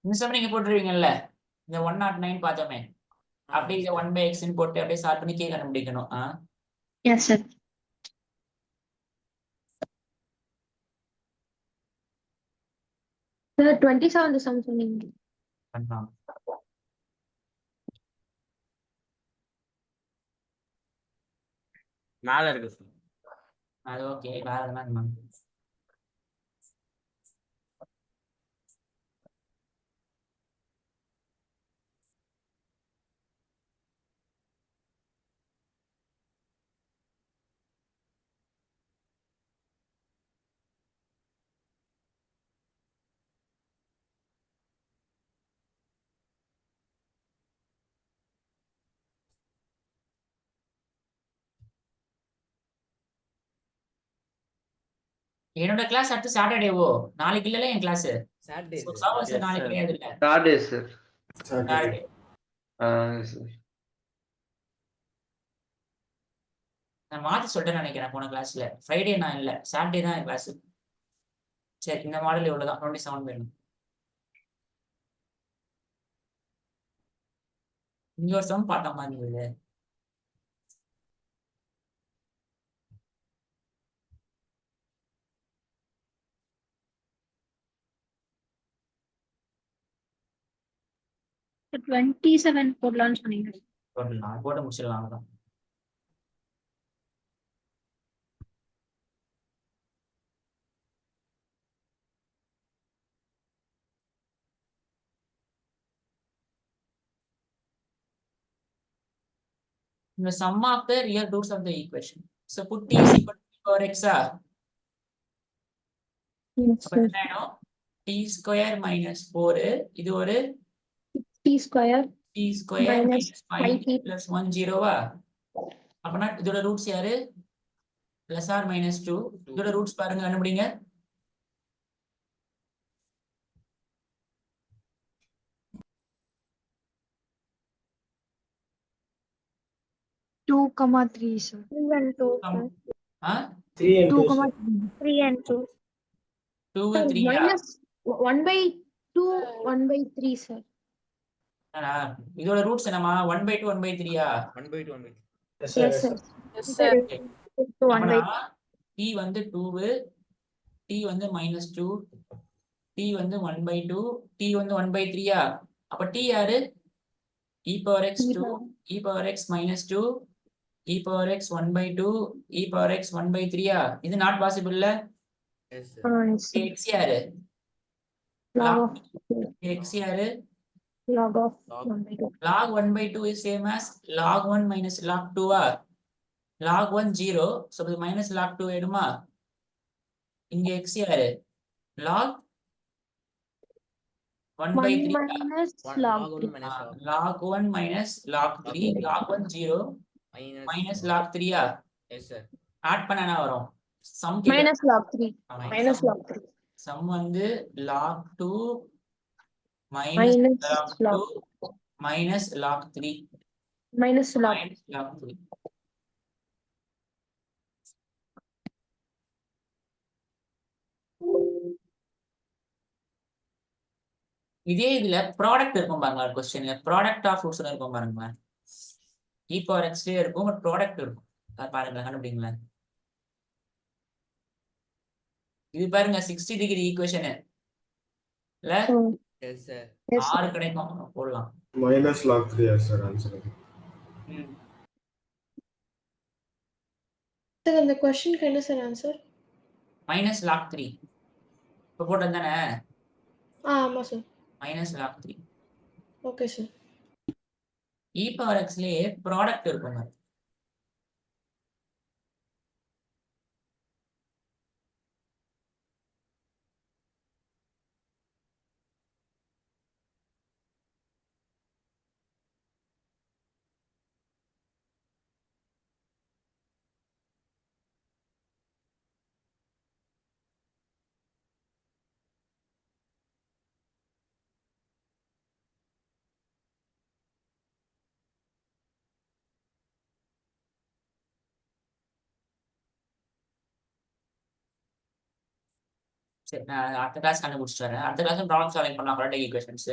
Speaker 1: இந்த சமயம் நீங்க போட்டுருவீங்கல்ல, இந்த 109 பார்த்தோமே, அப்படியே இதை 1/x ன்னு போட்டு அப்படியே சால்வ் பண்ணி கே கண்டுபிடிக்கணும்.
Speaker 4: S sir. சார் 27 சம் சொன்னீங்க.
Speaker 1: பண்ணலாம்.
Speaker 3: மேல இருக்கு சார்.
Speaker 1: அது ஓகே, வேற என்ன? என்னோட கிளாஸ் அடுத்து சாட்டர்டேவோ நாளைக்கு இல்லல என் கிளாஸ்
Speaker 6: Saturday, sir.
Speaker 1: சாவர்ஸ்
Speaker 3: Yes,
Speaker 1: நாளைக்கு
Speaker 3: sir.
Speaker 1: கிடையாது இல்ல
Speaker 8: Saturday, sir.
Speaker 1: Saturday
Speaker 8: Sir.
Speaker 1: நான் மாத்தி சொல்லிட்டேன்னு நினைக்கிறேன் போன கிளாஸ்ல ஃப்ரைடே நான் இல்ல சாட்டர்டே தான் என் கிளாஸ் சரி இந்த மாடல் இவ்வளவுதான் 27 வேணும் இங்க ஒரு சம் பார்த்த மாதிரி இருந்தது
Speaker 4: So 27 போடலாம்னு சொன்னீங்க.
Speaker 1: போடலாம் போட்டு முடிச்சிடலாம் அவ்வளவுதான் the sum of the real roots of the equation. So put t is equal to t power x
Speaker 4: Yes,
Speaker 1: அப்ப என்ன ஆயிடும் t square minus 4 இது ஒரு
Speaker 4: T square
Speaker 1: t square
Speaker 4: minus
Speaker 1: minus 5t
Speaker 4: 5t
Speaker 1: plus 1 0 அப்பனா இதோட ரூட்ஸ் யாரு plus or minus 2 இதோட ரூட்ஸ் பாருங்க கண்டுபிடிங்க
Speaker 4: 2,3 sir.
Speaker 9: 3 and 2, sir.
Speaker 1: ஆ
Speaker 5: 3 and 2,
Speaker 4: 2,
Speaker 5: sir.
Speaker 9: 3 and 2.
Speaker 1: 2
Speaker 4: Sir,
Speaker 1: 3
Speaker 4: minus 1/2 1/3 sir.
Speaker 1: இதோட ரூட்ஸ் என்னமா 1/2 1/3
Speaker 6: 1 by 2, 1 by 2.
Speaker 5: Yes, sir.
Speaker 4: Yes
Speaker 5: Yes,
Speaker 4: sir.
Speaker 5: sir.
Speaker 11: Yes,
Speaker 9: Sir,
Speaker 11: sir.
Speaker 9: it's 1 by
Speaker 1: அப்பனா t வந்து 2 t வந்து -2 t வந்து 1/2 t வந்து 1/3 அப்ப t யாரு e power x 2 e power x -2 e power x 1/2 e power x 1/3 இது நாட் பாசிபிள் இல்ல
Speaker 6: Yes, sir.
Speaker 4: Yes, sir.
Speaker 1: x யாரு
Speaker 4: Log of
Speaker 1: x யாரு
Speaker 4: log of
Speaker 6: Log.
Speaker 4: 1/2.
Speaker 1: log 1/2 is same as log 1 minus log 2 log 1 0 so இது minus log 2 ஆயிடுமா இங்க x யாரு log
Speaker 4: 1
Speaker 1: 1/3
Speaker 4: minus
Speaker 6: One-
Speaker 4: log
Speaker 6: log 1
Speaker 4: 3.
Speaker 6: minus log
Speaker 1: log 1 minus log 3 log 1 0 minus log 3
Speaker 6: Yes, sir.
Speaker 1: Add பண்ண என்ன வரும் sum
Speaker 4: Minus log 3. Minus log 3.
Speaker 1: Sum வந்து log 2 minus
Speaker 4: Minus
Speaker 1: log
Speaker 4: log
Speaker 1: 2 minus log 3
Speaker 4: minus log.
Speaker 1: minus log 3 இதே இதுல ப்ராடக்ட் இருக்கும் பாருங்க ஒரு கொஸ்டின் ப்ராடக்ட் ஆஃப் ரூட்ஸ் இருக்கும் பாருங்க e power x இருக்கும் பட் ப்ராடக்ட் இருக்கும் அது பாருங்க கண்டுபிடிங்களேன் இது பாருங்க 60 டிகிரி ஈக்குவேஷன் இல்ல
Speaker 6: Yes, sir.
Speaker 4: Yes, sir.
Speaker 1: 6 கிடைக்கும் போடலாம்
Speaker 2: minus log 3 sir answer
Speaker 11: Sir, அந்த கொஸ்டினுக்கு என்ன சார் ஆன்சர்?
Speaker 1: மைனஸ் log 3 இப்போ போட்டது தானே
Speaker 11: ஆமா sir.
Speaker 1: Minus log 3
Speaker 11: okay sir.
Speaker 1: e power x லயே ப்ராடக்ட் இருக்கும் சரி நான் அடுத்த கிளாஸ் கண்டுபிடிச்சிட்டு வரேன் அடுத்த கிளாஸ் ப்ராப்ளம் சால்விங் பண்ணலாம் குவாட்ரேட்டிக் ஈக்குவேஷன்ஸ்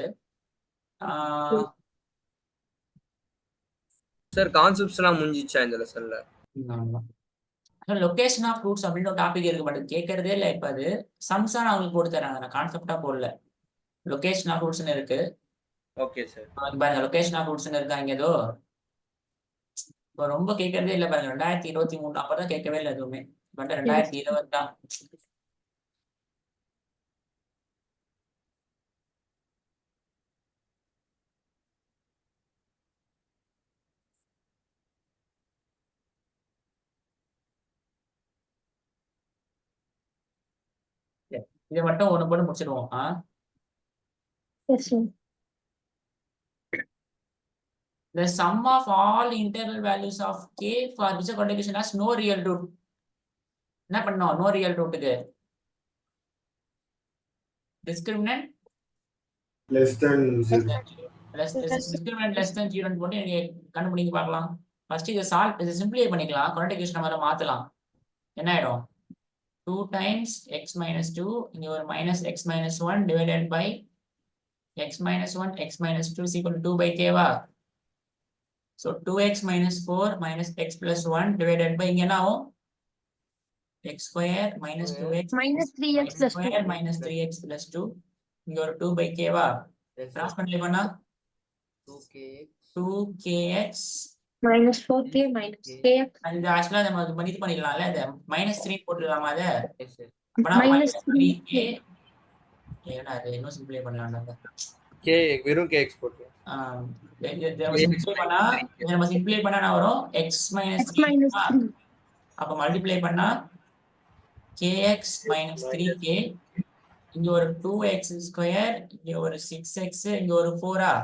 Speaker 7: சார் கான்செப்ட்ஸ் எல்லாம் முடிஞ்சிச்சா இந்த லெசன்ல?
Speaker 1: லொகேஷன் ஆஃப் ரூட்ஸ் அப்படின்னு ஒரு டாபிக் இருக்கு பட் கேட்கறதே இல்லை இப்போ அது சம்ஸா நான் உங்களுக்கு போட்டு தராங்க நான் கான்செப்டா போடல லொகேஷன் ஆஃப் ரூட்ஸ்னு இருக்கு
Speaker 7: ஓகே சார்.
Speaker 1: பாருங்க லொகேஷன் ஆஃப் ரூட்ஸ்னு இருக்காங்க ஏதோ இப்போ ரொம்ப கேட்கறதே இல்லை பாருங்க 2023 அப்பதான் கேட்கவே இல்லை எதுவுமே பட் 2020 தான் இதை மட்டும் ஒண்ணு போட்டு முடிச்சிடுவோம்
Speaker 4: Yes, sir.
Speaker 1: The sum of all integral values of k for which a quantification has no real root என்ன பண்ணோம் no real rootக்கு discriminant
Speaker 2: less than 0.
Speaker 1: discriminant less than 0 ன்னு போட்டு நீங்க கண்டுபிடிங்க பார்க்கலாம். ஃபர்ஸ்ட் இதை சிம்பிளிஃபை பண்ணிக்கலாம். குவாட்ரேட்டிக் ஈக்குவேஷன் மாதிரி மாத்தலாம். என்ன ஆயிடும்? 2 times x minus 2 இங்க ஒரு minus x minus 1 divided by x minus 1 x minus 2 is equal to 2 by k வா? So 2x minus 4 minus x plus 1 divided by இங்க என்ன ஆகும்? x square minus 2x
Speaker 4: minus 3x plus 2
Speaker 1: square minus 3x plus 2 இங்க ஒரு 2 by k வா?
Speaker 6: Yes, sir.
Speaker 1: கிராஸ் மல்டிப்ளை பண்ணா
Speaker 6: 2kx
Speaker 1: 2kx
Speaker 4: minus 4k minus kx
Speaker 1: இது ஆக்சுவலா நம்ம இது பண்ணிடலாம்ல அது -3 போட்டுடலாமா அத?
Speaker 6: yes sir
Speaker 1: அப்பனா
Speaker 4: minus
Speaker 1: -3k ஏன்னா அது இன்னும் சிம்பிளிஃபை பண்ணலாம்ல.
Speaker 7: K வெறும் KX போட்டு.
Speaker 1: நம்ம சிம்பிளிஃபை பண்ணா என்ன வரும்? x minus
Speaker 4: x
Speaker 1: 3
Speaker 4: minus 3
Speaker 1: அப்ப மல்டிப்ளை பண்ணா kx minus 3k இங்க ஒரு 2x ஸ்கொயர் இங்க ஒரு 6x இங்க ஒரு 4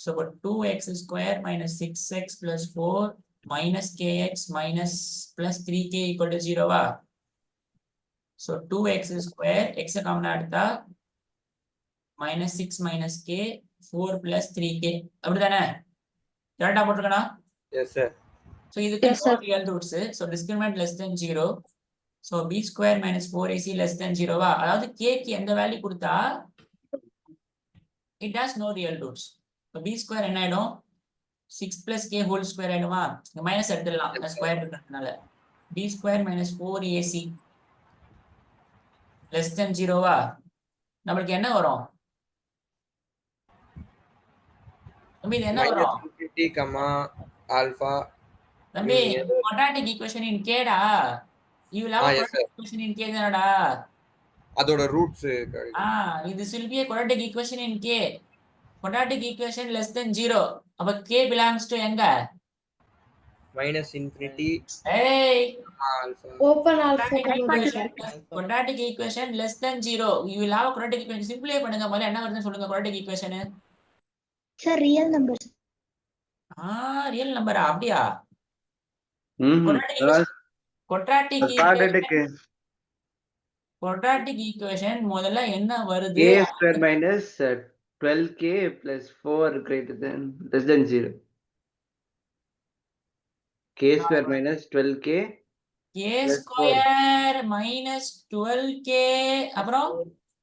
Speaker 1: so 2x square minus 6x plus 4 minus kx minus plus 3k equal to 0 வா? so 2x square x காமனா எடுத்தா minus 6 minus k 4 plus 3k அப்படிதானே? கரெக்டா போட்டுருக்கனா?
Speaker 7: Yes sir.
Speaker 1: so இதுக்கு
Speaker 4: Yes, sir.
Speaker 1: real roots so discriminant less than 0 so b square minus 4ac less than 0 வா? அதாவது k க்கு எந்த வேல்யூ கொடுத்தா it has no real roots. so b square என்ன ஆயிடும்? 6 plus k whole square ஆயிடுமா? இங்க மைனஸ் எடுத்துடலாம் ஸ்கொயர் இருக்கிறதுனால b square minus 4ac less than 0 வா? நம்மளுக்கு என்ன வரும்? தம்பி இது என்ன வரும்?
Speaker 7: -infinity, alpha.
Speaker 1: தம்பி quadratic equation in k டா. you will have a
Speaker 7: yes, sir.
Speaker 1: quadratic equation in k தானடா.
Speaker 7: அதோட roots
Speaker 1: this will be a quadratic equation in k. quadratic equation less than 0 அப்ப k belongs to எங்க?
Speaker 7: -infinity,
Speaker 1: hey
Speaker 7: alpha.
Speaker 11: Open alpha
Speaker 1: quadratic equation less than 0 you will have a quadratic equation simplify பண்ணுங்க முதல்ல என்ன வருதுன்னு சொல்லுங்க quadratic equation
Speaker 9: Sir, real numbers.
Speaker 1: Real நம்பரா? அப்படியா? quadratic equation முதல்ல என்ன வருது?
Speaker 8: K square minus 12k plus 4 greater than less than 0. K square minus 12k
Speaker 1: k
Speaker 8: plus
Speaker 1: square minus 12k அப்புறம்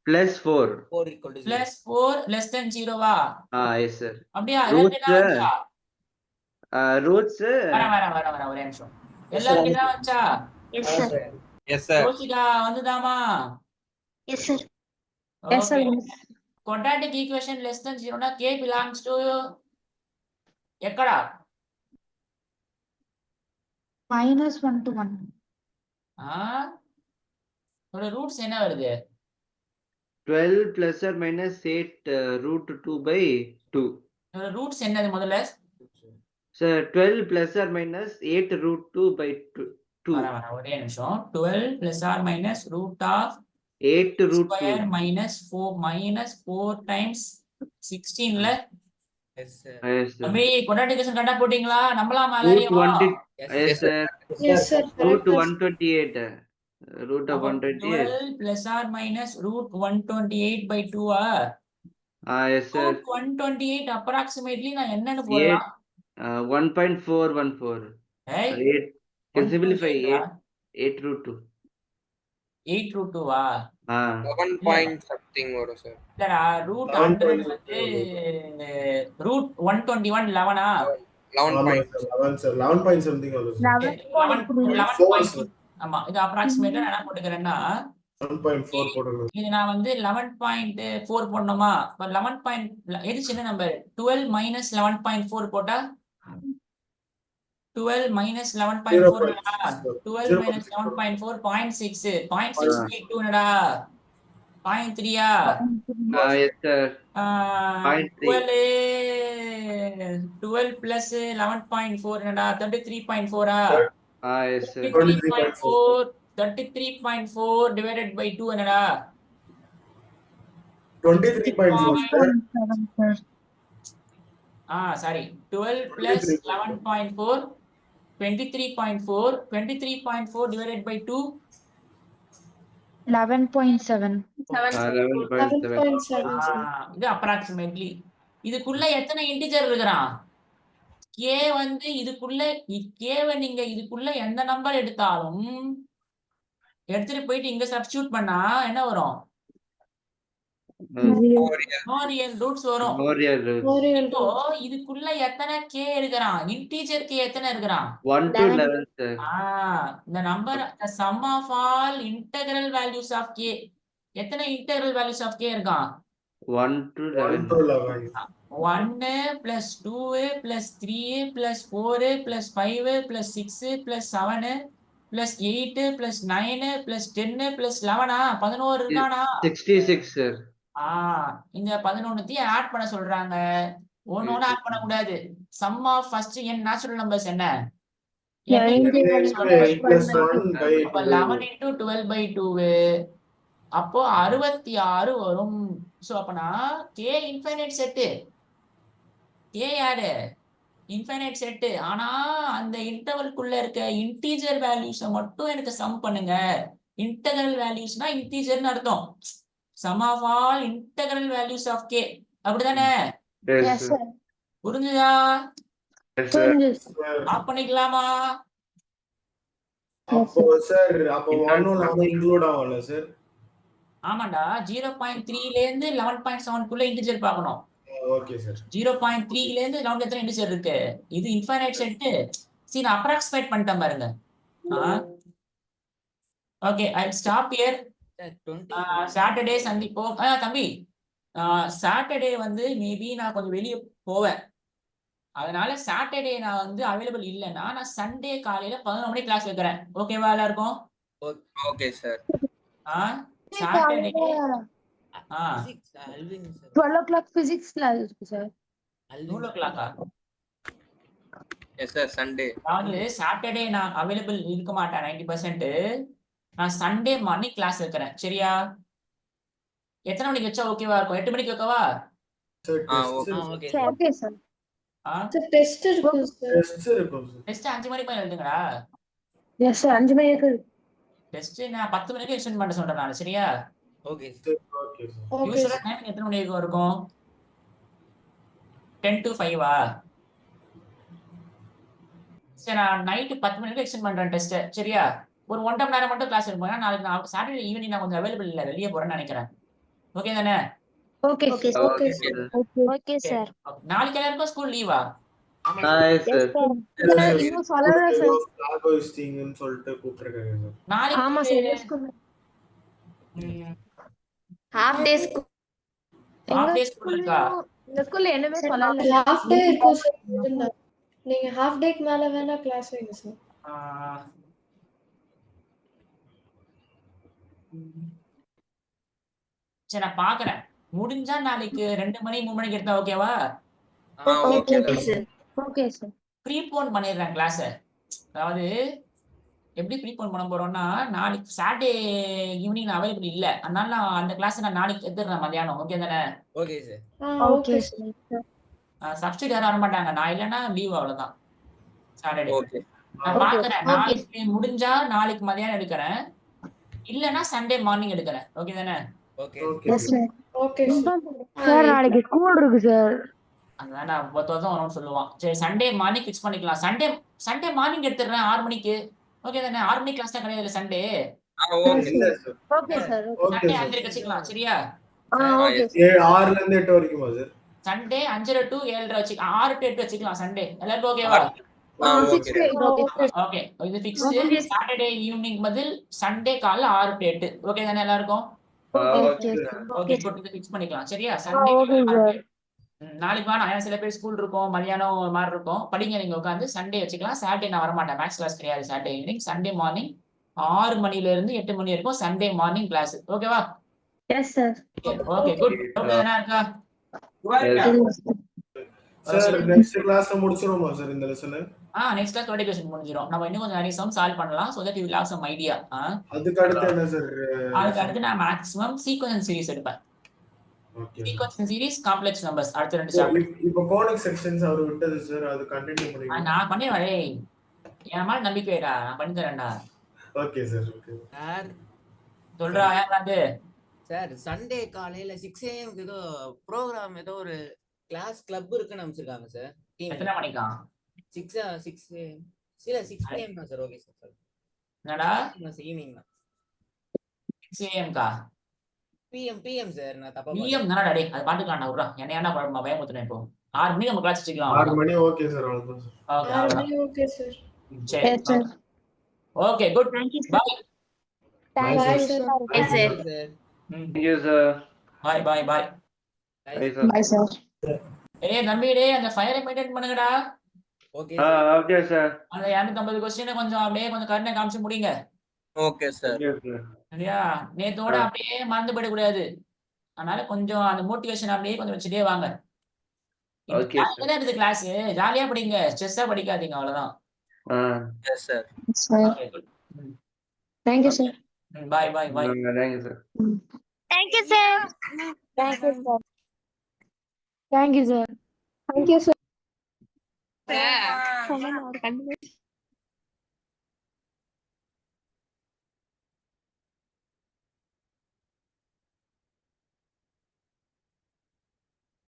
Speaker 8: plus 4.
Speaker 6: 4 equal to 0
Speaker 1: plus 4 less than 0 வா?
Speaker 8: Yes sir.
Speaker 1: அப்படியா?
Speaker 8: Roots,
Speaker 1: எல்லாருக்கும் தான் வச்சா?
Speaker 8: roots
Speaker 1: வர ஒரே நிமிஷம். எல்லாருக்கும் தான் வச்சா?
Speaker 9: Yes, sir.
Speaker 7: Yes sir.
Speaker 1: யோசிகா வந்துதாமா?
Speaker 9: Yes, sir.
Speaker 4: yes sir
Speaker 1: Okay. quadratic equation less than 0 னா k belongs to எக்கடா?
Speaker 9: -1 to 1.
Speaker 1: ஒரு ரூட்ஸ் என்ன வருது?
Speaker 8: 12 plus or minus 8 root 2 by 2.
Speaker 1: ஒரு ரூட்ஸ் என்னது முதல்ல?
Speaker 8: So 12 plus or minus 8 root 2 by 2.
Speaker 1: வர ஒரே நிமிஷம். 12 plus or minus root of
Speaker 8: 8 root
Speaker 1: square
Speaker 8: 2.
Speaker 1: minus 4 times 16 ல
Speaker 6: yes sir
Speaker 8: Yes sir.
Speaker 1: தம்பி quadratic equation கரெக்டா போட்டீங்களா? நம்பலாமா
Speaker 8: Root
Speaker 1: எல்லாரையும்?
Speaker 8: 20.
Speaker 6: yes
Speaker 8: Yes sir.
Speaker 11: yes sir
Speaker 8: Root
Speaker 11: correct, sir.
Speaker 8: 128. Root of 128.
Speaker 1: 12 plus or minus root 128 by 2
Speaker 8: Yes sir.
Speaker 1: root 128 approximately நான் என்னன்னு போடலாம்?
Speaker 8: 1.414.
Speaker 1: ஏய்
Speaker 8: 8. Can simplify
Speaker 1: 128
Speaker 8: 8 root 2.
Speaker 1: 8 root 2 வா?
Speaker 7: 11 point something வரும் சார்.
Speaker 1: இல்லடா ரூட் 100 வந்து root 121 11
Speaker 7: 11 point.
Speaker 2: 11 sir. 11 point something வருது.
Speaker 1: 11 ஆமா இது அப்ராக்ஸிமேட்டா நான் என்ன போட்டுக்கிறேன்னா
Speaker 2: 1.4 போடுறது.
Speaker 1: இது நான் வந்து 11.4 போடணுமா? இப்ப 11 எது சின்ன நம்பர்? 12 minus 11.4 போட்டா 12 minus 11.4 என்னடா? 12 minus 11.4 0.6 0.6 by 2 என்னடா? 0.3
Speaker 8: Yes sir. 0.3.
Speaker 1: 12 plus 11.4 என்னடா? 33.4
Speaker 8: Yes sir.
Speaker 1: 33.4 divided by 2 என்னடா?
Speaker 2: 23.4 sir.
Speaker 1: Sorry. 12 plus 11.4 23.4 23.4 divided by 2
Speaker 9: 11.7.
Speaker 8: 11.7.
Speaker 11: 11.7 sir.
Speaker 1: இது அப்ராக்சிமேட்லி. இதுக்குள்ள எத்தனை இன்டிஜர் இருக்கிறான்? கே வந்து இதுக்குள்ள கேவை நீங்க இதுக்குள்ள எந்த நம்பர் எடுத்தாலும் எடுத்துட்டு போயிட்டு இங்க சப்ஸ்டியூட் பண்ணா என்ன வரும்? நோ ரியல் ரூட்ஸ் வரும்.
Speaker 8: No real root.
Speaker 11: No real
Speaker 1: இப்போ
Speaker 11: root.
Speaker 1: இதுக்குள்ள எத்தனை கே இருக்கிறான்? இன்டிஜர் கே எத்தனை இருக்கிறான்?
Speaker 8: 1 to 11, sir.
Speaker 1: இந்த number the sum of all integral values of k. எத்தனை integral values of k இருக்கான்?
Speaker 8: 1 to
Speaker 2: 1
Speaker 8: 11.
Speaker 2: to 11.
Speaker 1: 1 plus 2 plus 3 plus 4 plus 5 plus 6 plus 7 plus 8 plus 9 plus 10 plus 11 11 இருக்கானா?
Speaker 8: 66, sir.
Speaker 1: இந்த 11த்தையும் ஆட் பண்ண சொல்றாங்க. ஒன்னொன்னு ஆட் பண்ண கூடாது. sum of first n natural numbers என்ன? n
Speaker 2: N = 8 plus 1 by
Speaker 1: அப்ப
Speaker 2: 2.
Speaker 1: 11 into 12 by 2 அப்போ 66 வரும். சோ அப்பனா k இன்ஃபைனைட் செட். k யாரு? Infinite set. ஆனா அந்த இன்டர்வல்குள்ள இருக்க இன்டிஜர் வேல்யூஸை மட்டும் எனக்கு சம் பண்ணுங்க. இன்டெகிரல் வேல்யூஸ்னா இன்டிஜர்னு அர்த்தம். sum of all integral values of k. அப்படிதானே?
Speaker 8: Yes, sir.
Speaker 1: புரிஞ்சுதா?
Speaker 8: Yes, sir.
Speaker 1: ஆஃப் பண்ணிக்கலாமா?
Speaker 2: அப்போ சார் அப்போ 1 நாம இன்க்ளூட் ஆகல சார்.
Speaker 1: ஆமாண்டா 0.3 ல இருந்து 11.7 குள்ள இன்டிஜர் பார்க்கணும்.
Speaker 2: Okay sir.
Speaker 1: 0.3 ல இருந்து 11 எத்தனை இன்டிஜர் இருக்கு? இது இன்ஃபைனைட் செட். சரி நான் அப்ராக்ஸிமேட் பண்ணிட்டேன் பாருங்க. Okay I will stop here. Saturday சந்திப்போம். தம்பி சாட்டர்டே வந்து மேபி நான் கொஞ்சம் வெளியே போவேன். அதனால சாட்டர்டே நான் வந்து அவைலபிள் இல்லைன்னா நான் சண்டே காலையில 11 மணிக்கு கிளாஸ் வைக்கிறேன். ஓகேவா எல்லாருக்கும்?
Speaker 6: Okay, sir.
Speaker 1: Saturday
Speaker 4: 12 o'clock physics class இருக்கு sir.
Speaker 1: 12 o'clock.
Speaker 6: Yes, sir. Sunday.
Speaker 1: அதாவது சாட்டர்டே நான் அவைலபிள் இருக்க மாட்டேன் 90%. நான் சண்டே மார்னிங் கிளாஸ் வைக்கிறேன். சரியா? எத்தனை மணிக்கு வச்சா ஓகேவா இருக்கும்? 8 மணிக்கு வைக்கவா?
Speaker 6: Okay.
Speaker 4: Okay sir.
Speaker 11: Sir test இருக்கு சார்.
Speaker 2: டெஸ்ட் இருக்கும் சார்.
Speaker 1: டெஸ்ட் 5 மணிக்கு மேல எழுதுங்கடா.
Speaker 4: எஸ் சார் 5 மணிக்கு
Speaker 1: டெஸ்ட் நான் 10 மணிக்கு எக்ஸ்டெண்ட் பண்ண சொல்றேன் நான். சரியா?
Speaker 6: Okay.
Speaker 2: Okay sir.
Speaker 11: ஓகே
Speaker 1: யூசுவலா டைம் எத்தனை மணிக்கு இருக்கும்? 10 to 5 சரி நான் நைட்டு 10 மணிக்கு எக்ஸ்டெண்ட் பண்றேன் டெஸ்ட். சரியா? ஒரு 1.5 மணி நேரம் மட்டும் கிளாஸ் இருக்கும். ஏன்னா நாளைக்கு நான் சாட்டர்டே ஈவினிங் நான் கொஞ்சம் அவைலபிள் இல்லை, வெளியே போறேன்னு நினைக்கிறேன். ஓகே தானே?
Speaker 4: Okay
Speaker 9: Okay,
Speaker 4: sir.
Speaker 8: Okay,
Speaker 9: sir.
Speaker 8: sir.
Speaker 9: Okay, sir.
Speaker 1: நாளைக்கு எல்லாருக்கும் ஸ்கூல் லீவா?
Speaker 8: Hi, sir.
Speaker 4: இன்னும் சொல்லல சார்.
Speaker 2: லாகோ ஹோஸ்டிங்னு சொல்லிட்டு கூப்பிட்டுருக்காங்க சார்.
Speaker 4: ஆமா
Speaker 1: நாளைக்கு
Speaker 4: sir school
Speaker 9: Half day school.
Speaker 1: half day school இருக்கா?
Speaker 4: இந்த ஸ்கூல்ல என்னமே சொல்லல.
Speaker 11: ஹாஃப் டே இருக்கும் சார். இருந்தா நீங்க ஹாஃப் டேக்கு மேல வேணா கிளாஸ் வைங்க சார்.
Speaker 1: சரி நான் பாக்குறேன். முடிஞ்சா நாளைக்கு 2 மணி 3 மணிக்கு எடுத்தா ஓகேவா?
Speaker 6: Okay,
Speaker 9: Okay, sir.
Speaker 4: Okay sir.
Speaker 1: Prepone பண்ணிடுறேன் கிளாஸ. அதாவது எப்படி ப்ரீபோன் பண்ண போறோம்னா நாளைக்கு சாட்டர்டே ஈவினிங் நான் அவைலபிள் இல்ல. அதனால நான் அந்த கிளாஸ் நான் நாளைக்கு எடுத்துறேன் மதியானம். ஓகே தானே?
Speaker 6: Okay, sir.
Speaker 11: Okay
Speaker 4: okay
Speaker 11: sir.
Speaker 4: Sir.
Speaker 1: Substitute யாரும் வர மாட்டாங்க. நான் இல்லைன்னா லீவ் அவ்வளவுதான் சாட்டர்டே.
Speaker 6: Okay.
Speaker 1: நான் பாக்குறேன்.
Speaker 9: Okay.
Speaker 1: நாளைக்கு முடிஞ்சா நாளைக்கு மதியானம் எடுக்கிறேன். இல்லைன்னா சண்டே மார்னிங் எடுக்கிறேன். ஓகே தானே?
Speaker 6: Okay.
Speaker 2: Okay
Speaker 4: yes
Speaker 2: sir.
Speaker 4: Sir.
Speaker 11: Okay sir.
Speaker 4: Sir நாளைக்கு ஸ்கூல் இருக்கு சார்.
Speaker 1: அதான் நான் ஒருத்தர் வரும்னு சொல்லுவான். சரி சண்டே மார்னிங் ஃபிக்ஸ் பண்ணிக்கலாம். சண்டே மார்னிங் எடுத்துடுறேன் 6 மணிக்கு. ஓகே தானே? 6 மணிக்கு கிளாஸ் தான் கிடையாது சண்டே.
Speaker 6: Okay.
Speaker 2: இல்ல sir.
Speaker 4: Okay sir.
Speaker 2: Okay
Speaker 1: Sunday
Speaker 2: sir.
Speaker 1: 5:30 வச்சுக்கலாம். சரியா?
Speaker 4: Okay sir.
Speaker 2: 6ல இருந்து 8 வரைக்குமா சார்?
Speaker 1: சண்டே 5:30 to 7:30 வச்சுக்கலாம். 6 to 8 வச்சுக்கலாம் சண்டே. எல்லாருக்கும் ஓகேவா?
Speaker 6: Okay.
Speaker 4: 6 to 8 okay.
Speaker 1: ஓகே இது ஃபிக்ஸ்டு. சாட்டர்டே ஈவினிங் பதில் சண்டே காலைல 6 to 8. ஓகே தானே எல்லாருக்கும்?
Speaker 4: Okay sir.
Speaker 1: Okay good. இது ஃபிக்ஸ் பண்ணிக்கலாம். சரியா? Sunday
Speaker 4: okay sir.
Speaker 1: நாளைக்கு வேணாம். ஏன்னா சில பேர் ஸ்கூல் இருக்கும், மதியானம் மாதிரி இருக்கும். படிங்க நீங்க உட்காந்து. சண்டே வச்சுக்கலாம். சாட்டர்டே நான் வரமாட்டேன். மேக்ஸ் கிளாஸ் கிடையாது சாட்டர்டே ஈவினிங். சண்டே மார்னிங் 6 மணில இருந்து 8 மணி வரைக்கும் சண்டே மார்னிங் கிளாஸ். ஓகேவா?
Speaker 4: Yes sir.
Speaker 1: Okay good. Okay தானே இருக்கா?
Speaker 2: சார் நெக்ஸ்ட் கிளாஸ்ல முடிச்சிரோமா சார் இந்த lesson?
Speaker 1: Next class twenty question முடிஞ்சிடும். நம்ம இன்னும் கொஞ்சம் நிறைய சம் சால்வ் பண்ணலாம். So that you will have some idea.
Speaker 2: அதுக்கு அடுத்து என்ன சார்?
Speaker 1: அதுக்கு அடுத்து நான் மேக்ஸிமம் சீக்வென்ஸ் சீரிஸ் எடுப்பேன்.
Speaker 2: Okay.
Speaker 1: Sequence series complex numbers அடுத்த 2 சாப்டர்.
Speaker 2: இப்போ கோனிக் செக்ஷன்ஸ் அவர் விட்டது சார், அது கண்டினியூ பண்ணுவீங்க?
Speaker 1: நான் பண்ணிடுவேன். என் மேல நம்பிக்கை வைடா. நான் பண்ணி தரேன்டா.
Speaker 2: Okay sir. ஓகே.
Speaker 6: Sir,
Speaker 1: சொல்றா யாராவது
Speaker 12: சார் சண்டே காலையில 6 AM ஏதோ ப்ரோக்ராம் ஏதோ ஒரு கிளாஸ் கிளப் இருக்குன்னு அமைச்சிருக்காங்க சார்.
Speaker 1: எத்தனை மணிக்கா?
Speaker 12: 6 இல்ல 6 PM தான் சார். Okay sir.
Speaker 1: என்னடா
Speaker 12: ஈவினிங் தான்
Speaker 1: 6 AM கா?
Speaker 12: PM sir. நான் தப்பா
Speaker 1: PM தானடா டேய், அது பாத்துக்கலாம் விட்றா. என்ன ஏன்டா பயமுத்துறேன் இப்போ. 6 மணிக்கு நம்ம கிளாஸ் வச்சுக்கலாம்.
Speaker 2: 6 மணி ஓகே சார், அவ்வளவுதான் சார்.
Speaker 1: ஓகே
Speaker 11: 6
Speaker 1: அவ்வளவுதான்.
Speaker 11: மணி ஓகே சார்.
Speaker 1: சரி okay good.
Speaker 4: Thank you
Speaker 1: bye.
Speaker 2: Bye,
Speaker 11: bye
Speaker 2: sir.
Speaker 11: Sir.
Speaker 10: Yes, sir.
Speaker 12: Sir.
Speaker 8: Thank you, sir.
Speaker 1: Bye bye bye.
Speaker 8: Bye, sir.
Speaker 4: Bye sir.
Speaker 1: ஏய் தம்பி டேய் அந்த ஃபயரை மெயின்டைன் பண்ணுங்கடா.
Speaker 12: Okay
Speaker 8: Okay, sir.
Speaker 1: அந்த 250 क्वेश्चन கொஞ்சம் அப்படியே கொஞ்சம் கருணை காமிச்சு முடிங்க.
Speaker 3: Okay sir.
Speaker 8: Yes, sir.
Speaker 1: சரியா? நேத்தோட அப்படியே மறந்து போயிட கூடாது. அதனால கொஞ்சம் அந்த மோட்டிவேஷன் அப்படியே கொஞ்சம் வச்சுட்டே வாங்க.
Speaker 8: Okay, sir.
Speaker 1: இந்த கிளாஸ் ஜாலியா படிங்க, ஸ்ட்ரெஸ்ஸா படிக்காதீங்க அவ்வளவுதான்.
Speaker 3: Yes sir.
Speaker 4: Sir
Speaker 1: okay good.
Speaker 4: Thank you sir.
Speaker 1: Bye bye bye.
Speaker 8: Thank you, sir.
Speaker 9: Thank you, sir.
Speaker 4: Thank you sir. Thank you sir.
Speaker 10: Thank you, sir.
Speaker 9: சொன்னா ஒரு கண்டு